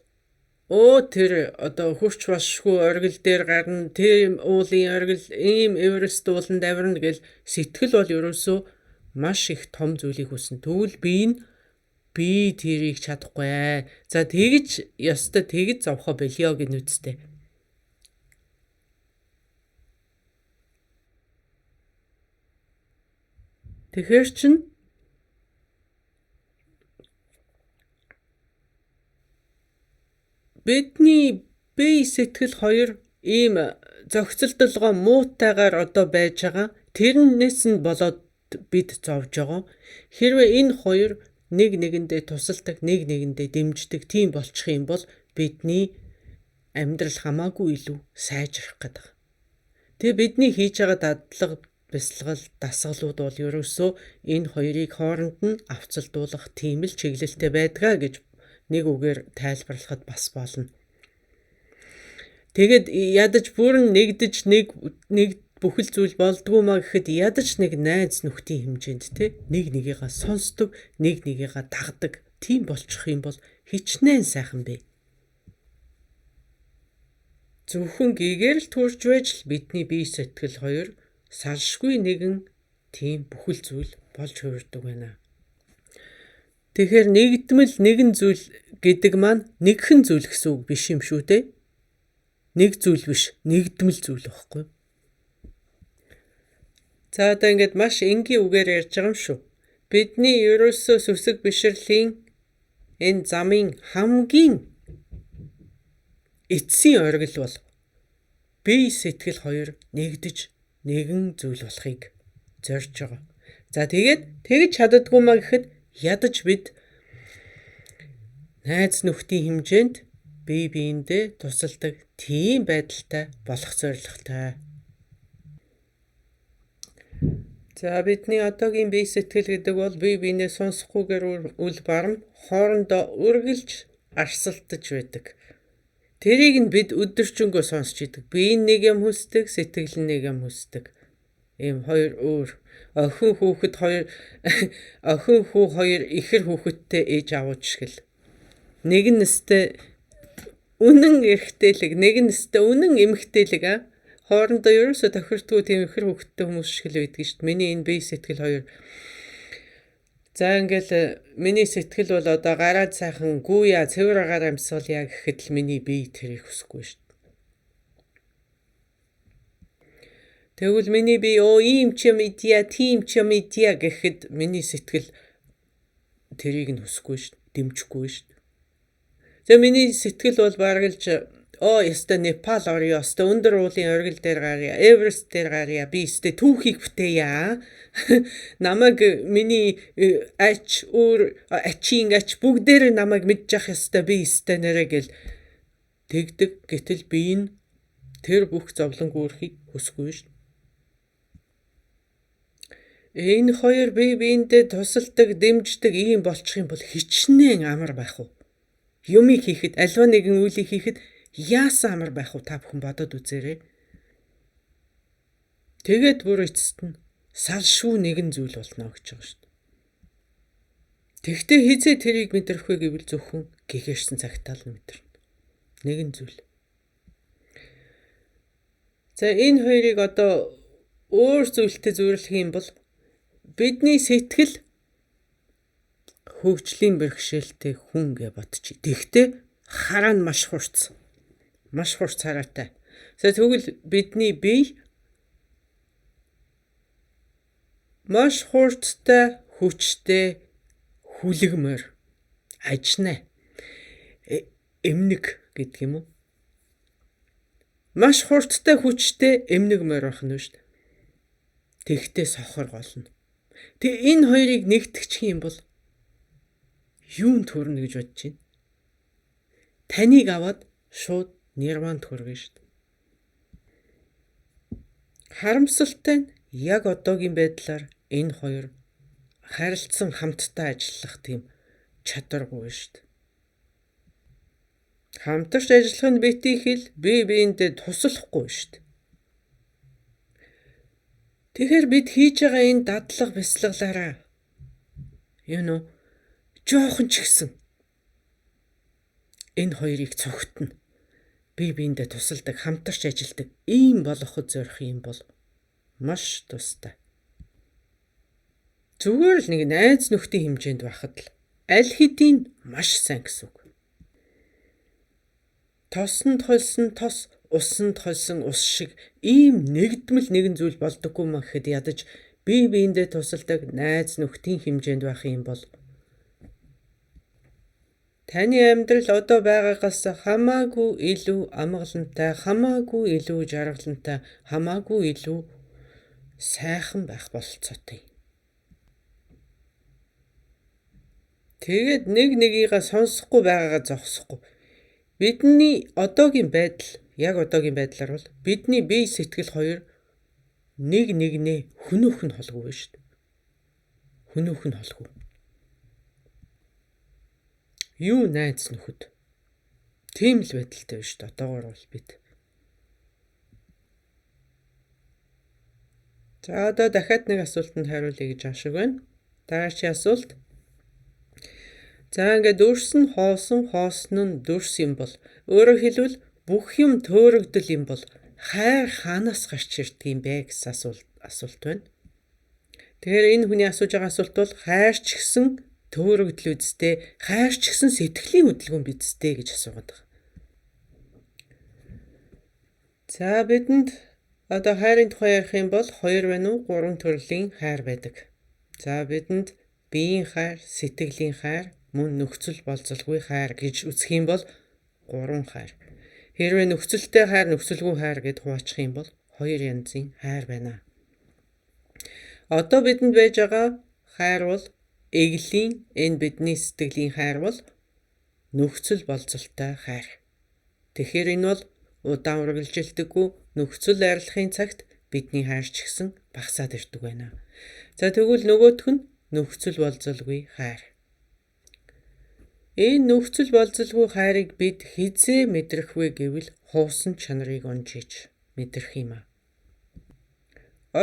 тэр одоо хурч башгүй оргил дээр гарна, тийм уулын оргил ийм Эверест ууланд авирна гэл сэтгэл бол ерөөсөө маш их том зүйлийг хүснэ. Тэгвэл би тэрийг чадахгүй. За тэгж ёстой тэгж зовхоо болио гин үсттэй. Тэгэхээр чин бидний бие сэтгэл хоёр ийм зохицолтолгоо муутайгаар одоо байж байгаа. Тэрнээс нь болоод бид зовж байгаа. Хэрвээ энэ хоёр нэг нэгэндээ тусалдаг, нэг нэгэндээ дэмждэг тийм болчих юм бол бидний амьдрал хамаагүй илүү сайжрах гэдэг. Тэгээ бидний хийж байгаа дадлага, бясалгал, дасгалууд бол ерөөсөө энэ хоёрыг хооронд нь авцалдуулах тийм л чиглэлтэй байдгаа гэж нэг үгээр тайлбарлахад бас болно. Тэгэд ядаж бүрэн нэгдэж нэг бүхэл зүйл болдгоо маа гэхэд ядаж нэг найз нөхдийн хэмжээнд нэг нэгийгээ сонсдог, нэг нэгийгээ дагдаг. Тийм болчих юм бол хичнээн сайхан бэ. Зөвхөн гэгэрл төрж байж л бидний бие сэтгэл хоёр салшгүй нэгэн тийм бүхэл зүйл болж хувирдаг байна. Тэгэхээр нэгдмэл нэгэн зүйл гэдэг маань нэгхэн зүйл гэсэн үг биш юм шүү дээ. Нэг зүйл биш, нэгдмэл зүйл байхгүй. За одоо ингээд маш энгийн үгээр ярьж байгаа юм шүү. Бидний ерөөсөө сүсэг бишрэлийн энэ замын хамгийн эцсийн оргил бол бие сэтгэл хоёр нэгдэж нэгэн зүйл болохыг зорж байгаа. За тэгээд тэгж чаддгүй маа гэхэд ядаж бид найз нөхдийн хэмжээнд бие биендээ тусалдаг тийм байдалтай болох зорилготой. За бидний одоогийн бие сэтгэл гэдэг бол бие биенээ сонсохгүйгээр үл барам хоорондоо үргэлж арсалтаж байдаг. Тэрийг нь бид өдөржингөө сонсч идэг. Бие нэг юм хүсдэг, сэтгэл нэг юм хүсдэг. Ийм хоёр өөр охин хүү хоёр ихэр хүүхэдтэй ээж авууч гэл. Нэг нь нэстэ үнэн эрэгтэйлэг, нэг нь нэстэ үнэн эмэгтэйлэг хоорондоо ерөөсө тохирдгүй тийм ихэр хүүхэдтэй хүмүүс шиг л байдаг шүү дээ. Миний энэ бие сэтгэл хоёр. За ингээл миний сэтгэл бол одоо гараад сайхан гүүя цэвэр агаар амьсгалъя гэхэд л миний бие тэрийг хүсэхгүй шүү дээ. Тэгвэл миний бие ийм ч юм идья, тийм ч юм идья гэхэд миний сэтгэл тэрийг нь хүсэхгүй шүү дээ. Дэмжихгүй шүү дээ. За миний сэтгэл бол баргалж яста Непал орё, яста өндөр уулын оргил дээр гарья, Эверест дээр гарья, би яста түүхийг бүтээе. Намайг миний ачийн ач бүгдээр намайг мэдчих яста би яста нэрэ гэл тэгдэг. Гэтэл би энэ тэр бүх зовлон гүүрхийг хүсэхгүй шүү. Энэ хоёр бие биендээ тусалдаг, дэмждэг ийм болчих юм бол хичнээн амар байх уу? Юмыг хийхэд, альва нэгэн үйлийг хийхэд яасан амар байх уу та бүхэн бодоод үзээрэй. Тэгээд бүр эцэст нь салшгүй нэгэн зүйл болно гэж байгаа шүү дээ. Тэгтээ хизээ тэрийг мэдрэх вэ гэвэл зөвхөн гихэрсэн цагтаа л мэдэрнэ. Нэгэн зүйл. За энэ хоёрыг одоо өөр зүйлтэй зөвөрлөх юм бол бидний сэтгэл хөгжлийн бэрхшээлтэй хүн гэж бодчих. Тэгтээ хараа нь маш хурц. Маш хурц хараатай. За тэгвэл бидний бие маш хурцтай, хүчтэй, хүлэгмээр ажнаа. Эмнэг гэдэг юм уу? Маш хурцтай, хүчтэй, эмнэгмээр байх нь шүү дээ. Тэгтээ сохор голно. Тэг энэ хоёрыг нэгтгэчих юм бол юунд хүрнэ гэж бодож байна? Таныг аваад шууд нирванд хүргэн шүү дээ. Харамсалтай нь яг одоогийн байдлаар энэ хоёр харилцсан хамтдаа ажиллах тийм чадваргүй шүү дээ. Хамтарч ажиллах нь бити хэл бие биендээ туслахгүй шүү дээ. Тэгэхээр бид хийж байгаа энэ дадлага бяцлаглаараа жоохон ч гэсэн энэ хоёрыг цогтно. Бие биендээ тусалдаг, хамтарч ажилладаг ийм болоход зорих юм бол маш тустай. Зүгээр л нэг найз нөхдийн хэмжээнд байхад л аль хэдийн маш сайн гэсэн үг. Тосонд хольсон тос, усанд хольсон ус шиг ийм нэгдмэл нэгэн зүйл болдоггүй маа гэхэд ядаж бие биендээ тусалдаг найз нөхдийн хэмжээнд байх юм бол таны амьдрал одоо байгаагаас хамаагүй илүү амгалантай, хамаагүй илүү жаргалантай, хамаагүй илүү сайхан байх бололцоотой. Тэгээд нэг нэгийгээ сонсохгүй байгаагаа зогсохгүй. Бидний одоогийн байдал, яг одоогийн байдлаар бол бидний бие сэтгэл хоёр нэг нэгнээ хөнөөх нь холгүй шүү дээ. Хөнөөх нь холгүй. Юу найз нөхөд. Тийм л байдалтай байна шүү дээ. Одоогоор бол бид. За одоо дахиад нэг асуултанд хариулъя гэж ашиг байна. Дараагийн асуулт. За ингээд дүрс нь хоосон, хоосон нь дүрс юм бол өөрөөр хэлбэл бүх юм төөрөгдөл юм бол хайр хаанаас гарч ирдэг юм бэ гэсэн асуулт байна. Тэгэхээр энэ хүний асууж байгаа асуулт бол хайр ч гэсэн төөрөгдөл үсттэй, хайр ч гэсэн сэтгэлийн хөдөлгөөн бидтэй гэж асуугаад байгаа. За бидэнд одоо хайрын тухай ярих юм бол 2 байна уу 3 төрлийн хайр байдаг. За бидэнд биеийн хайр, сэтгэлийн хайр, мөн нөхцөл болзолгүй хайр гэж үзэх юм бол 3 хайр. Хэрвээ нөхцөлтэй хайр, нөхцөлгүй хайр гэд хуваачих юм бол 2 янзын хайр байна. Одоо бидэнд байж байгаа хайр бол эгэлийн, энэ бидний сэтгэлийн хайр бол нөхцөл болзолтой хайр. Тэгэхээр энэ бол удаан үргэлжилдэггүй нөхцөл айрлахын цагт бидний хайр ч гэсэн багасаад ирдэг байна. За тэгвэл нөгөөх нь нөхцөл болзолгүй хайр. Энэ нөхцөл болзолгүй хайрыг бид хизээ мэдрэх вэ гэвэл хуусан чанарыг онжиж мэдрэх юм аа.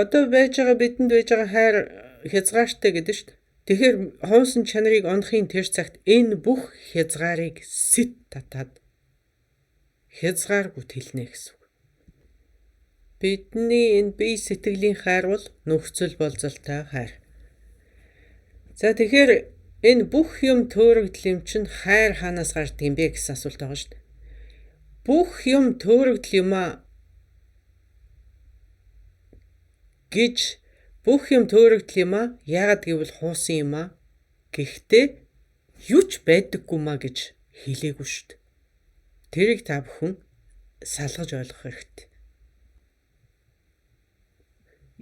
Одоо бидэнд байж байгаа хайр хязгаартай гэдэг шүү дээ. Тэгэхээр хуусан чанарыг онохын тэр цагт энэ бүх хязгаарыг сэт татаад хязгааргүй тэлнэ гэсэн үг. Бидний энэ бие сэтгэлийн хайр бол нөхцөл болзолтой хайр. За тэгэхээр энэ бүх юм төөрөгдөл юм чинь хайр хаанаас гардаг юм бэ гэсэн асуулт байгаа шүү дээ. Бүх юм төөрөгдөл юм аа гэж бүх юм төөрөгдөл юм аа яагаад гэвэл хуусан юм аа. Гэхдээ юу ч байдаггүй маа гэж хэлээгүй шүү дээ. Тэрийг та бүхэн салгаж ойлгох хэрэгтэй.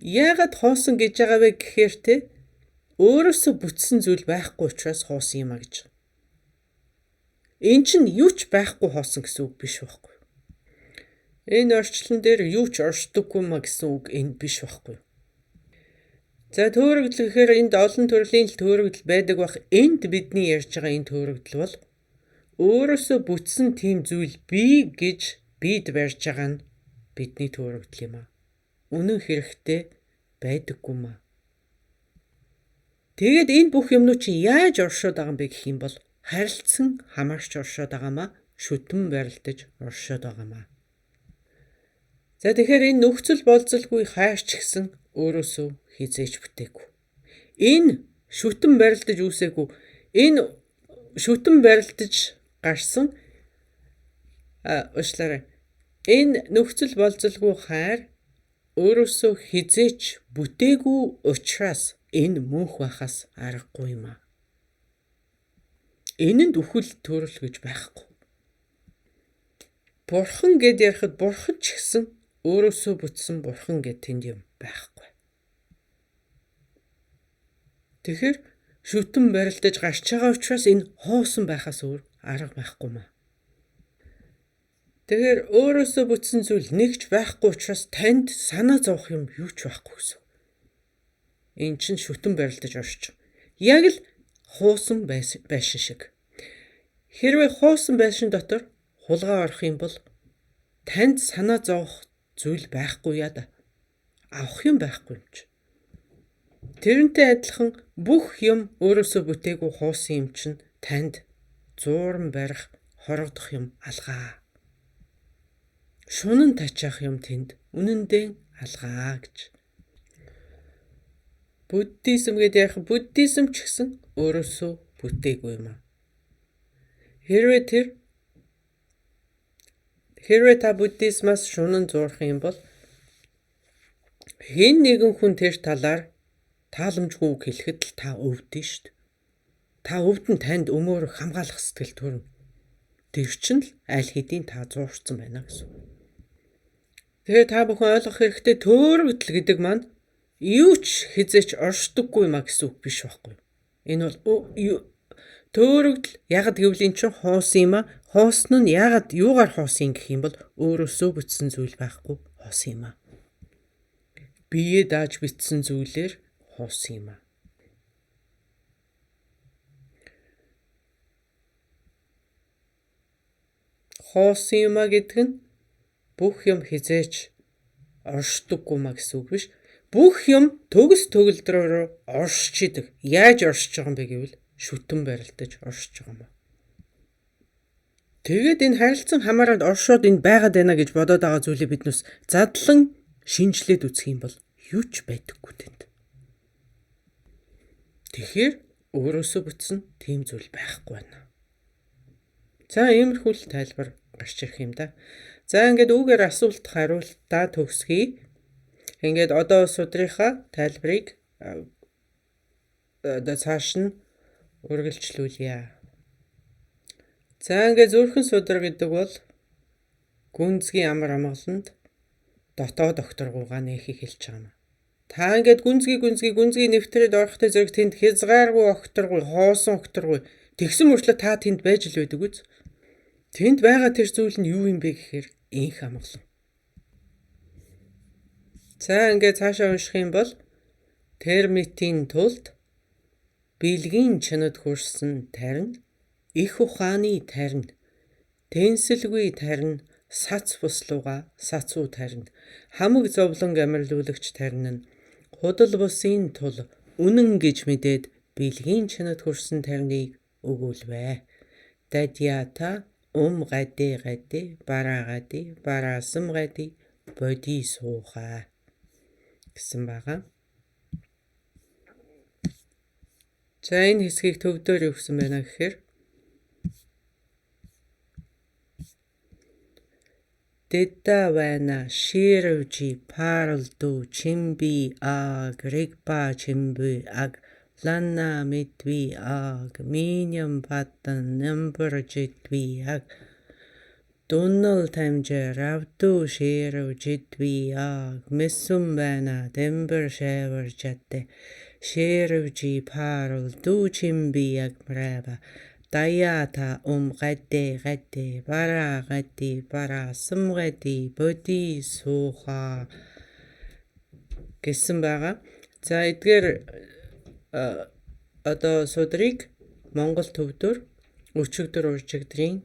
Яагаад хуусан гэж байгаа вэ гэхээр те өөрөөсөө бүтсэн зүйл байхгүй учраас хуусан юм а гэж. Энэ чинь юу ч байхгүй хоосон гэсэн үг биш байхгүй. Энэ орчлон дээр юу ч оршдоггүй маа гэсэн үг энд биш байхгүй. За төөрөгдөл гэхээр энд олон төрлийн төөрөгдөл байдаг бах. Энд бидний ярьж байгаа энэ төөрөгдөл бол өөрөөсөө бүтсэн тийм зүйл бий гэж бид барьж байгаа нь бидний төөрөгдөл юм а. Үнэн хэрэгтэй байдаггүй маа. Тэгээд энэ бүх юмнууд чи яаж оршоод байгаа юм бэ гэх юм бол харилцсан хамаарч оршоод байгаа маа, шүтэн барилдаж оршоод байгаа маа. За тэгэхээр энэ нөхцөл болзолгүй хайр ч гэсэн өөрөөсөө хизээж бүтээгүй. Энэ шүтэн барилдаж үүсээгүй. Энэ шүтэн барилдаж гарсан энэ нөхцөл болзолгүй хайр өөрөөсөө хизээч бүтээгүй учраас энэ мөнх байхаас аргагүй юм аа. Энэнд үхэл төрөл гэж байхгүй. Бурхан гэд ярихад бурхан ч гэсэн өөрөөсөө бүтсэн бурхан гэд тэнд юм байхгүй. Тэгэхээр шүтэн барилдаж гарч байгаа учраас энэ хоосон байхаас өөр арга байхгүй маа. Тэгэхээр өөрөөсөө бүтсэн зүйл нэгч байхгүй учраас танд санаа зовох юм юу ч байхгүй гэсэн. Энэ чинь шүтэн барилдаж оршиж. Яг л хуусан байшин шиг. Хэрвээ хуусан байшин дотор хулгай орох юм бол танд санаа зовох зүйл байхгүй яа да. Авах юм байхгүй юм чи. Тэрнтэй адилхан бүх юм өөрөөсөө бүтээгүй хуусан юм чинь танд зууран барих, хорогдох юм алгаа. Шунан тачаах юм тэнд үнэндээ алгаа гэж. Буддизм гэдэг ярих буддизм ч гэсэн өөрөөсөө бүтээгүй юм аа. Хэрвээ та буддизмаас шунан зуурах юм бол хэн нэгэн хүн тэр талаар тааламжгүй үг хэлэхэд л та өвдөн шүү дээ. Та өвдөн танд өмөөр хамгаалах сэтгэл төрнө. Тэр чинь л аль хэдийн та зуурсан байна гэсэн. Тэгээ та бүхэн ойлгох хэрэгтэй төөрөгдөл гэдэг маань юу ч хизээч оршдоггүй юм а гэсэн үг биш байхгүй. Энэ бол төөрөгдөл ягд гэвэл эн чинь хоосон юм а. Хоосон нь ягд юугаар хоосон гэх юм бол өөрөөсөө бүтсэн зүйл байхгүй хоосон юм а. Бие дааж битсэн зүйлээр хоосон юм а. Хоосон юм а гэдэг нь бүх юм хизээч оршдоггүй маа гэсэн үг биш. Бүх юм төгс төгөлдрөөр оршиж идэг. Яаж оршиж байгаа юм бэ гэвэл шүтэн барилдаж оршиж байгаа юм. Тэгээд энэ харилцан хамаарад оршоод энэ байгаад байна гэж бодоод байгаа зүйлээ биднээс задлан шинжлээд үзэх юм бол юу ч байдаггүй тэнд. Тэгэхээр өөрөөсөө бүтсэн тийм зүйл байхгүй байна. За иймэрхүү л тайлбар гарч ирэх юм да. За ингээд үүгээр асуулт хариултаа төгсгий. Ингээд одоо судрынхаа тайлбарыг цааш нь үргэлжлүүлье. За ингээд зүрхэн судар гэдэг бол гүнзгий амар амгаланд дотоод окторгуугаа нээхийг хэлж байгаа юм. Та ингээд гүнзгий нэвтрээд орохдоо зэрэг тэнд хязгааргүй окторгүй, хоосон окторгүй тэгсэн мөрчлөө та тэнд байж л байдаг үз. Тэнд байгаа тэр зүйл нь юу юм бэ гэхээр инх амгалан. За ингээд цаашаа унших юм бол термитийн тулд бэлгийн чанад хүрсэн тарин, их ухааны тарин, тэнсэлгүй тарин, сац буслууга сацуу тарин, хамаг зовлон амарлуулагч тарин нь худал бусын тул үнэн гэж мэдээд бэлгийн чанад хүрсэн тариныг өгүүлвэ. Дадьята гади бараасам гади боди сууха гэсэн байгаа. За энэ хэсгийг төвдөр юу гэсэн байна гэхээр Дэдда байна ширвжи паралду чимби грегба чимби ланна мэдви миньям паттан нэмбэржитви дуннал тамжа равду ширвжитви мессум байна дэмбэр шэвэржатте ширвжи паралду чимби мрэба Даяата гади бараасам гади боди сууха гэсэн байгаа. За эдгээр одоо судрыг Монгол төвдөр өчигдөр уржигдрын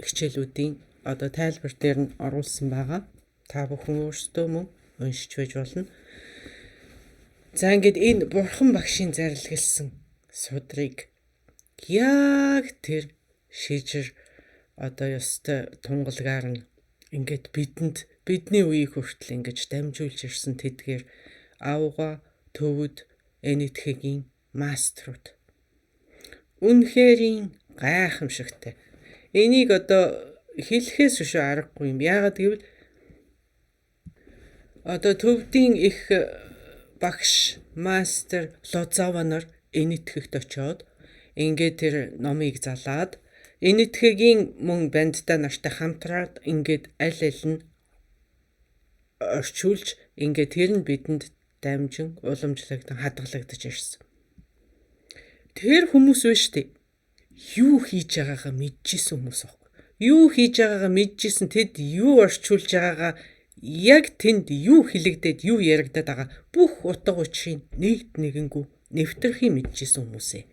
хичээлүүдийн одоо тайлбар дээр нь оруулсан байгаа. Та бүхэн өөрсдөө мөн уншиж байж болно. За ингээд энэ бурхан багшийн зарлигласан судрыг яг тэр шижир одоо ёстой тунгалгаар нь ингээд бидний үеийг хүртэл ингэж дамжуулж ирсэн тэдгээр авга төвд энэтхэгийн маструуд. Үнэхээр гайхамшигтай. Энийг одоо хэлэхээс биш аргагүй юм. Яагаад гэвэл одоо төвдийн их багш мастер Лозава нар энэтхэгт очоод ингээд тэр номыг залаад энэтхэгийн мөн бандтай нартай хамтраад ингээд аль нь орчуулж ингээд тэр нь бидэнд дамжин уламжлагдсан хадгалагдаж ирсэн. Тэр хүмүүс биш үү? Юу хийж байгаагаа мэдчихсэн хүмүүс аахгүй. Юу хийж байгаагаа мэдчихсэн тэд юу орчуулж байгаагаа яг тэнд юу хэлэгдээд юу яригдаад байгаа бүх утга учирыг нэгэнгүү нэвтрхий мэдчихсэн хүмүүсээ.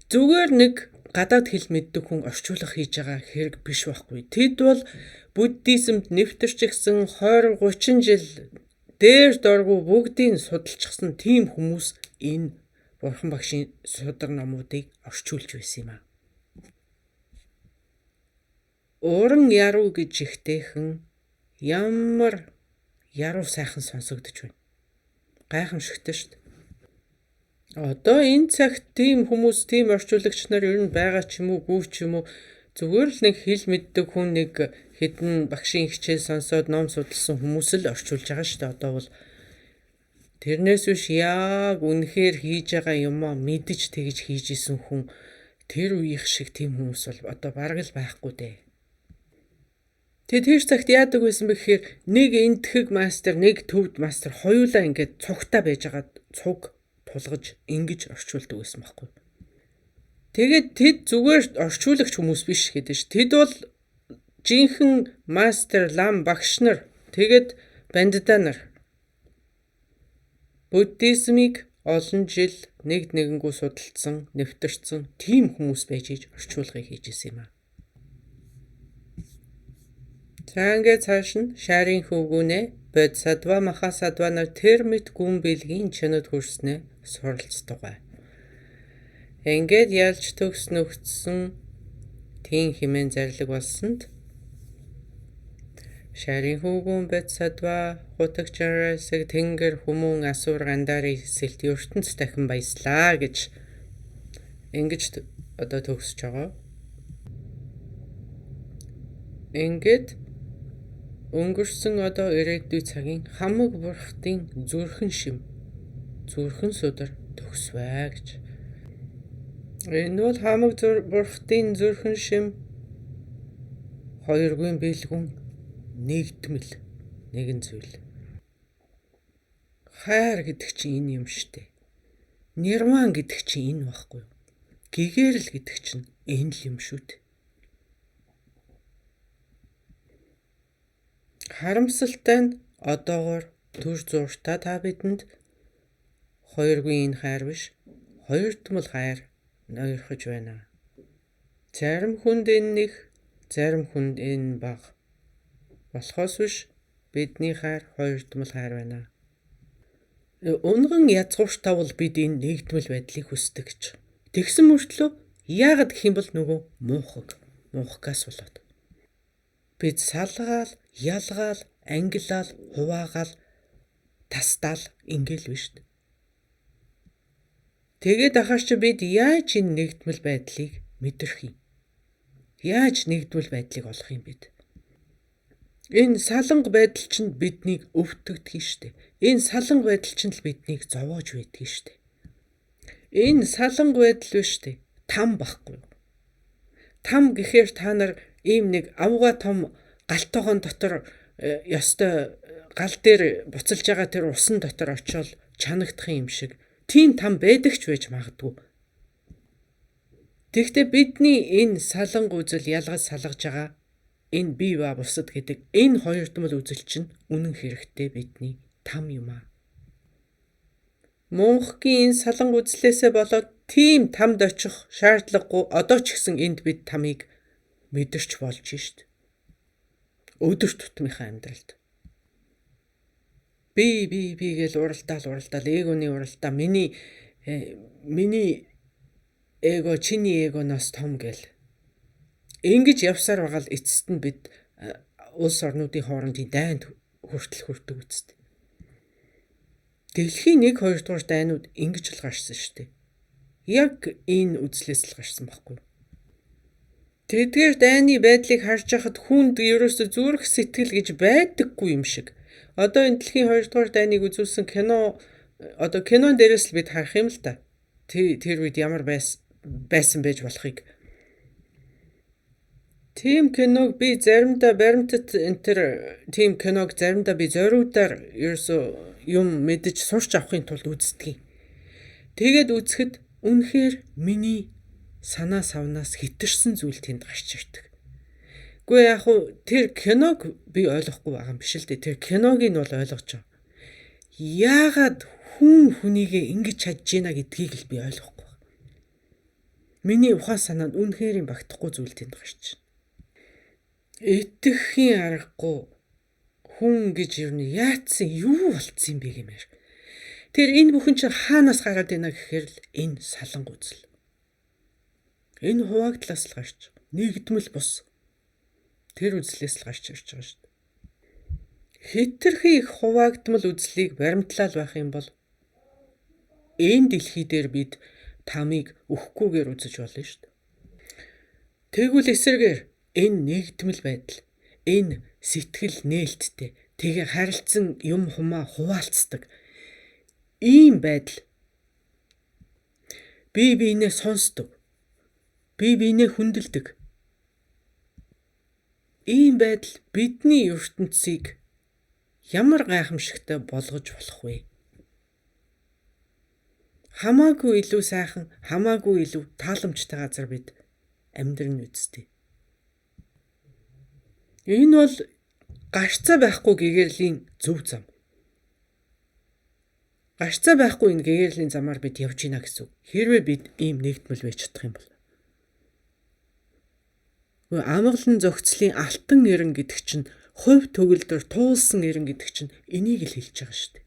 Зүгээр нэг гадаад хэл мэддэг хүн орчуулга хийж байгаа хэрэг биш байхгүй. Тэд бол буддизмд нэвтэрчихсэн 20-30 жил дээр доргу бүгдийг судалчихсан тийм хүмүүс энэ бурхан багшийн судар номуудыг орчуулж байсан юм аа. Уран яруу гэж ихтэйхэн ямар яруу сайхан сонсогдож байна. Гайхамшигтай шүү дээ. Одоо энэ цагт тийм хүмүүс, тийм орчуулагч нар ер нь байгаа ч юм уу, гүү ч юм уу, зүгээр л нэг хэл мэддэг хүн нэг хэдэн багшийн хичээл сонсоод ном судалсан хүмүүс л орчуулж байгаа шүү дээ. Одоо бол тэрнээс биш яг үнэхээр хийж байгаа юмаа мэдж тэгж хийж исэн хүн тэр үеих шиг тийм хүмүүс бол одоо бараг л байхгүй дээ. Тэгээд тэр цагт яадаг байсан бэ гэхээр нэг энтхэг мастер, нэг төвд мастер хоёулаа ингээд цугтаа байж байгаа цуг тулгаж ингэж орчуулдаг байсан байхгүй. Тэгээд тэд зүгээр орчуулагч хүмүүс биш гэдэг ш. Тэд бол жинхэнэ мастер лам багш нар тэгээд бандита нар буддизмыг олон жил нэгэнгүү судалсан, нэвтэрсэн тийм хүмүүс байж иж орчуулгыг хийж исэн юм аа. За ингээд цааш нь шарын хөвгүүнэ бодсадва махасадва нар термит гүн бэлгийн чанад хүрснэ суралцдаг. Ингээд ялж төгс нөхцсөн тийм хэмээн зарлиг болсонд Шарын хүүгүн Бетсадва хутагчараасыг тэнгэр хүмүүн асуур гандари эсэлт ертөнц дахин баяслаа гэж ингэж одоо төгсөж байгаа. Ингээд өнгөрсөн одоо ирээдүйн цагийн хамаг бурхтын зүрхэн шим зүрхэн судар төгсвэ гэж. Энэ бол хамаг бурхтын зүрхэн шим хоёргүй бэлгүн нэгдмэл нэгэн зүйл. Хайр гэдэг чинь энэ юм штэ. Нирван гэдэг чинь энэ байхгүй юу? Гэгэрэл гэдэг чинь энэ л юм шүү дээ. Харамсалтай нь одоогоор төр зуртаа та бидэнд хоёргүй энэ хайр биш, хоёрдмол хайр ноёрхож байна. Зарим хүнд энэ нэг, зарим хүнд энэ бага. Болохоос биш бидний хайр хоёрдмол хайр байна. Унган язгууртаа бол бид энэ нэгдмэл байдлыг хүсдэг гэж. Тэгсэн мөртлөө яагаад гэх юм бол нөгөө муухгаас болоод. Бид салгаал, ялгаал, ангилаал, хуваагаал, тастаал ингээл биш. Тэгээд ахаар чи бид яаж энэ нэгдмэл байдлыг мэдрэх юм? Яаж нэгдмэл байдлыг олох юм бэ? Энэ саланг байдал чинь биднийг өвтгдөг штэ. Энэ саланг байдал чинь л биднийг зовоож байдаг штэ. Энэ саланг байдал биш штэ. Там байхгүй. Там гэхээр та нар ийм нэг авга том галтойгон дотор ёстой гал дээр буцалж байгаа тэр усан дотор очиод чанагдах юм шиг. Тийм там байдаг ч байж магадгүй. Тэгэхдээ бидний энэ саланг үзэл ялгаж салгаж байгаа энэ бие ба бусад гэдэг энэ хоёрдмол үзэл чинь үнэн хэрэгтээ бидний там юм аа. Мөнхийн энэ саланг үзлээсээ болоод тийм тамд очих шаардлагагүй одоо ч гэсэн энд бид тамыг мэдэрч болж шít. Өдөр тутмынхаа амьдралд. Би гэж уралдаал эгоны уралдаа миний эго чиний эгоноос том гэл. Ингэж явсаар байгаа л эцэст нь бид улс орнуудын хоорондын дайнд хүрдэг үсттэй. Дэлхийн 1-2 дугаар дайнууд ингэж л гарсан шүү дээ. Яг энэ үзлээс л гарсан байхгүй юу? Тэдгээр дайны байдлыг харж байхад хүнд ерөөсө зүрх сэтгэл гэж байдаггүй юм шиг. Одоо энэ дэлхийн 2 дугаар дайныг үзүүлсэн кино одоо кинон дээрээс л бид харах юм л та. Тэр үед ямар байсан байж болохыг. Тийм киног би заримдаа баримтат тийм киног заримдаа би зориудаар ерөөсө юм мэдэж сурч авахын тулд үздэг. Тэгээд үзэхэд үнэхээр миний санаа савнаас хитэрсэн зүйл тэнд гарч ирдэг. Гэхдээ яг хуу тэр киног би ойлгохгүй байгаа юм биш л дээ. Тэр киног нь бол ойлгож байгаа. Яагаад хүнийгээ ингэж чадж гинэ гэдгийг л би ойлгохгүй. Миний ухаан санаанд үнэхээр юм багтахгүй зүйл тэнд гарч байна. Итгэхийн аргагүй хүн гэж юу яатсан юу болцсон юм бэ гэмээр. Тэр энэ бүхэн чинь хаанаас гараад байна гэхээр л энэ саланг үзэл. Энэ хуваагдлаас л гарч нэгдмэл бус. Тэр үзлээс л гарч ирж байгаа шүү дээ. Хэтэрхий их хуваагдмал үзлийг баримтлал байх юм бол энэ дэлхий дээр бид тамыг өгөхгүйгээр үзэж болно шүү дээ. Тэгвэл эсрэгээр энэ нэгдмэл байдал, энэ сэтгэл нээлттэй, тэгээ харилцан юм хумаа хуваалцдаг ийм байдал бие биенээ сонсдог, бие биенээ хүндэлдэг. Ийм байдал бидний ертөнцийг ямар гайхамшигтай болгож болох вэ? Хамаагүй илүү сайхан, хамаагүй илүү тааламжтай газар бид амьдрын үсттэй. Энэ бол гарцаа байхгүй гэгэрлийн зөв зам. Гарцаа байхгүй энэ гэгэрлийн замаар бид явж гинэ гэсэн үг. Хэрвээ бид ийм нэгдмэл байж чадах юм бол. Амгалан зохицлын алтан эрен гэдэг чинь хувь төгөлдөр туулсан эрен гэдэг чинь энийг л хэлж байгаа шүү дээ.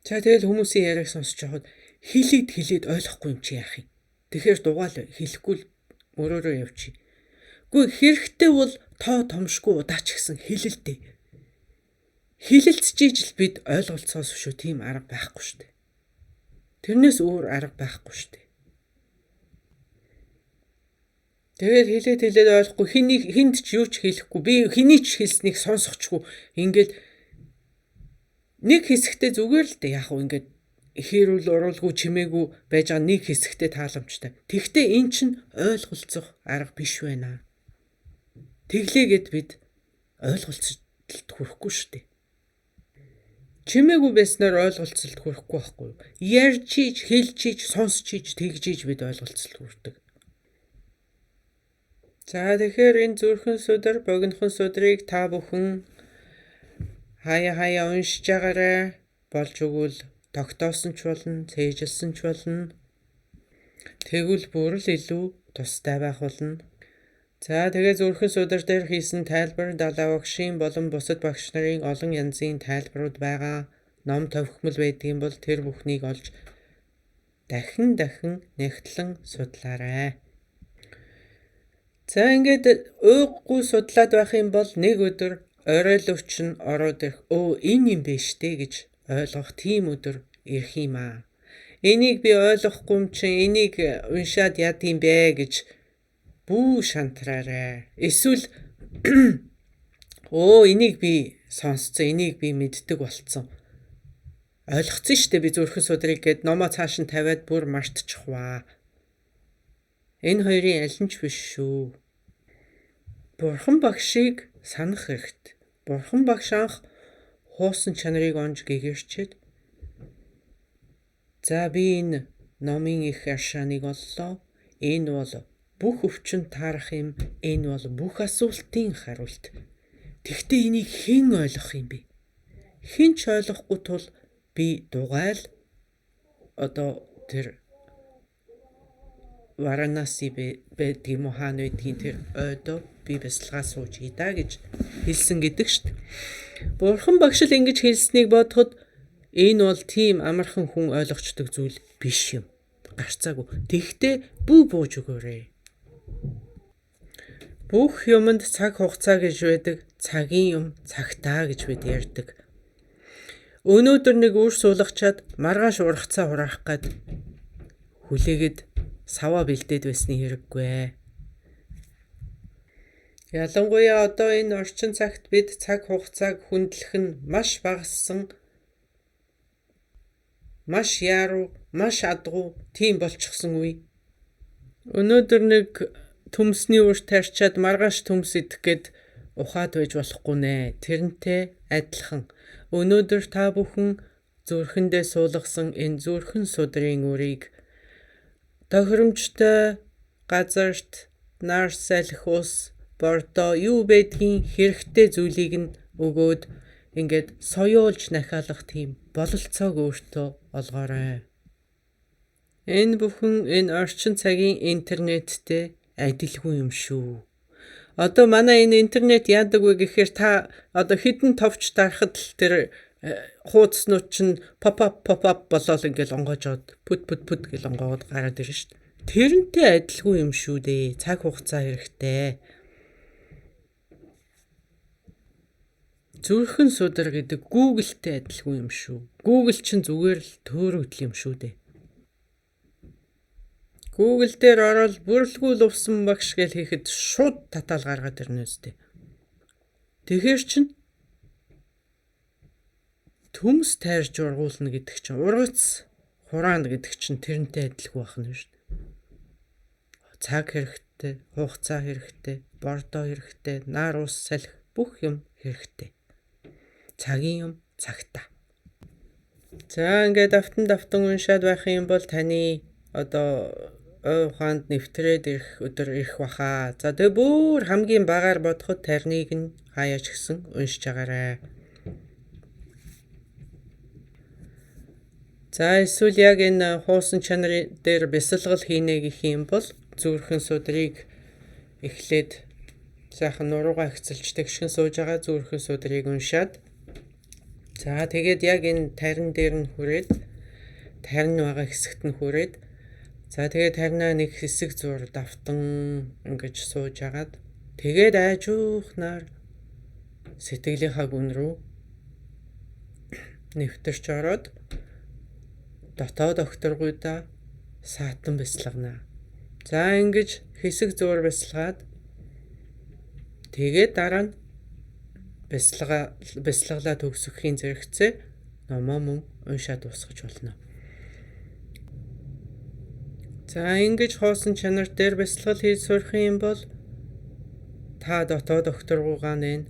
За тэгэл хүмүүсийн яриаг сонсож байхад хэлээд ойлгохгүй юм чи яах юм. Тэгэхээр дугаал хэлэхгүй л өрөөрөө явчих. Гүр хэрэгтэй бол тоо томшгүй удаач гэсэн хэлэлдэй. Хэлэлцэж ижил бид ойлголцоос шүү тийм арга байхгүй шүү дээ. Тэрнээс өөр арга байхгүй шүү дээ. Тэгээд хэлээд ойлгохгүй хинд ч юу ч хэлэхгүй би хэний ч хэлснийг сонсохгүй ингээд нэг хэсэгтээ зүгээр л дээ яг ингээд хэрүүл уруулгүй чимээгүй байж байгаа нэг хэсэгтээ тааламжтай. Тэгвэл эн чинь ойлголцох арга биш байна. Тэглээгээд бид ойлголцолд хүрэхгүй шүү дээ. Чимээгүй байснаар ойлголцолд хүрэхгүй байхгүй юу? Ярьж, хэлж, сонсч, тэгжиж бид ойлголцолд хүрдэг. За тэгэхээр энэ зүрхэн судар, богинохон судрыг та бүхэн хаяа уншиж байгаарай. Болж өгвөл тогтоосон ч болно, цээжилсэн ч болно. Тэгвэл бүр л илүү тустай байх болно. За тэгээ зүрхэн судар дээр хийсэн тайлбар далаа багшийн болон бусад багш нарын олон янзын тайлбарууд байгаа. Ном товхимол байдгийн бол тэр бүхнийг олж дахин нэгтлэн судлаарай. За ингээд уйггүй судлаад байх юм бол нэг өдөр орой л өчн ороод ирэх. Энэ юм биш дээ гэж ойлгох тийм өдөр ирэх юм аа. Энийг би ойлгохгүй юм чинь энийг уншаад яд юм бэ гэж бүү шантраарай. Эсвэл энийг би сонсцсон, энийг би мэддэг болцсон. Ойлгоцсон шүү дээ би зүрхэн судрыг гээд номоо цааш нь тавиад бүр мартчихваа. Энэ хоёрын аль нь ч биш шүү. Бурхан багшийг санах хэрэгтэй. Бурхан багш анх хуусан чанарыг онж гэгэрчээд за би энэ номын их аршааныг оллоо. Энэ бол бүх өвчин таарах юм. Энэ бол бүх асуултын хариулт. Тэгтээ энийг хэн ойлгох юм бэ? Хэн ч ойлгохгүй тул би дугайл тэр Варанаси байдгийн Мохан байдгийн тэр ойдоо би бясалгаа сууж идаа гэж хэлсэн гэдэг шүү дээ. Бурхан багш л ингэж хэлснийг бодоход энэ бол тийм амархан хүн ойлгочдөг зүйл биш юм. Гарцаагүй. Тэгтээ бууж өгөөрэй. Бүх юмд цаг хугацаа гэж байдаг. Цагийн юм цагтаа гэж бид ярьдаг. Өнөөдөр нэг үр суулгачаад маргааш ургацаа хураах гээд хүлээгээд саваа бэлдээд байсны хэрэггүй. Ялангуяа одоо энэ орчин цагт бид цаг хугацааг хүндлэх нь маш багассан, маш яруу, маш адгуу тийм болчихсон үе. Өнөөдөр нэг төмсний үрт тарчаад маргааш төмс идэх гээд ухаад байж болохгүй нэ. Тэрнтэй адилхан. Өнөөдөр та бүхэн зүрхэндээ суулгасан энэ зүрхэн судрын үрийг тохиромжтой газарт нар салхи ус бордоо юу байдгийн хэрэгтэй зүйлийг нь өгөөд ингээд соёолж нахиалах тийм бололцоог өөртөө олгоорой. Энэ бүхэн энэ орчин цагийн интернеттэй адилгүй юм шүү. Одоо манай энэ интернет яадаг вэ гэхээр та одоо хідэн товч дарахад л тэр хуудснууд чинь pop up болоод ингээд онгоожоод пүт гэж онгоод гараад ирнэ шүү дээ. Тэрнтэй адилгүй юм шүү дээ. Цаг хугацаа хэрэгтэй. Зүрхэн судар гэдэг Google-тэй адилгүй юм шүү. Google чинь зүгээр л төөрөгдөл юм шүү дээ. Google дээр ороод бүрэлгүй лувсан багш гэж хийхэд шууд татаал гаргаад ирнэ үстэй. Тэгэхэр чинь төмс тайрж ургуулна гэдэг чинь ургац хураана гэдэг чинь тэрнтэй адилгүй байх нь шүү дээ. Цаг хэрэгтэй, хугацаа хэрэгтэй, бордоо хэрэгтэй, нар ус салхи бүх юм хэрэгтэй. Цагийн юм цагтаа. За ингээд давтан уншаад байх юм бол таны одоо ухаанд нэвтрээд ирэх өдөр ирэх баха. За тэгээ бүр хамгийн багаар бодоход тарныг нь хаяач гисэн уншиж агаарай. За эсвэл яг энэ хуусан чанарын дээр бясалгал хийнэ гэх юм бол зүрхэн судрыг эхлээд сайхан нуруугаа хэцэлж тэгшин сууж байгаа зүрхэн судрыг уншаад за тэгээд яг энэ тарин дээр нь хүрээд тарин байгаа хэсэгт нь хүрээд за тэгээд таринаа нэг хэсэг зур давтан ингэж сууж агаад Тэгээд айжуухнаар сэтгэлийнхаа гүн рүү нэвтэрч ороод дотоод огторгуйдаа саатан бясалгана. За ингэж хэсэг зуур бясалгаад тэгээд дараа нь бясалгалаа төгсөхийн зэрэгцээ номоо мөн уншаад дуусгаж болно. За ингэж хоосон чанар дээр бясалгал хийж сурах юм бол та дотоод огторгуугаа нэн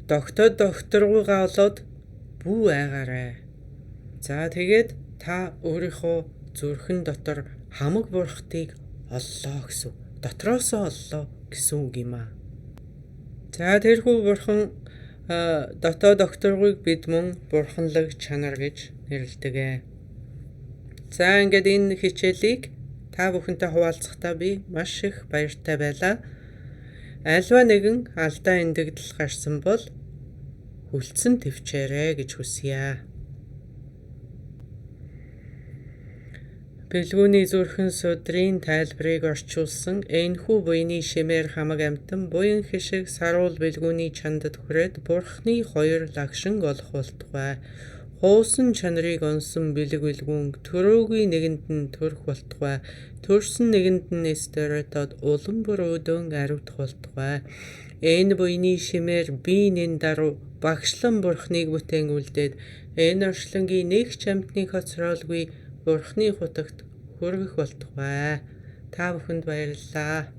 дотоод огторгуугаа олоод бүү айгаарай. За тэгээд та өөрийнхөө зүрхэн дотор хамаг бурхтыг оллоо гэсэн. Дотроосоо оллоо гэсэн үг юм аа. За тэрхүү бурхан дотоод огторгуйг бид мөн бурханлаг чанар гэж нэрлэдэг. За ингээд энэ хичээлийг та бүхэнтэй хуваалцахдаа би маш их баяртай байлаа. Альва нэгэн алдаа эндэгдэл гарсан бол хүлцэн төвчээрэй гэж хүсье. Бэлгүүний зүрхэн судрын тайлбарыг орчуулсан энэхүү буйны шимээр хамаг амтан буян хишиг саруул бэлгүүний чандад хүрээд бурхны хоёр лагшин олох болтугай. Хуусан чанарыг онсон бэлэг бэлгүүн төрөөгүй нэгэнд нь төрөх болтугай. Төрсөн нэгэнд нь эстеротод улам бүр өдөөн аривдах болтугай. Энэ буйны шимээр би нэн даруй багшлан бурхныг бүтээн үлдээд энэ оршлонгийн нэг ч амтныг хоцроолгүй бурхны хутагт хүргэх болтугай. Та бүхэнд баярлалаа.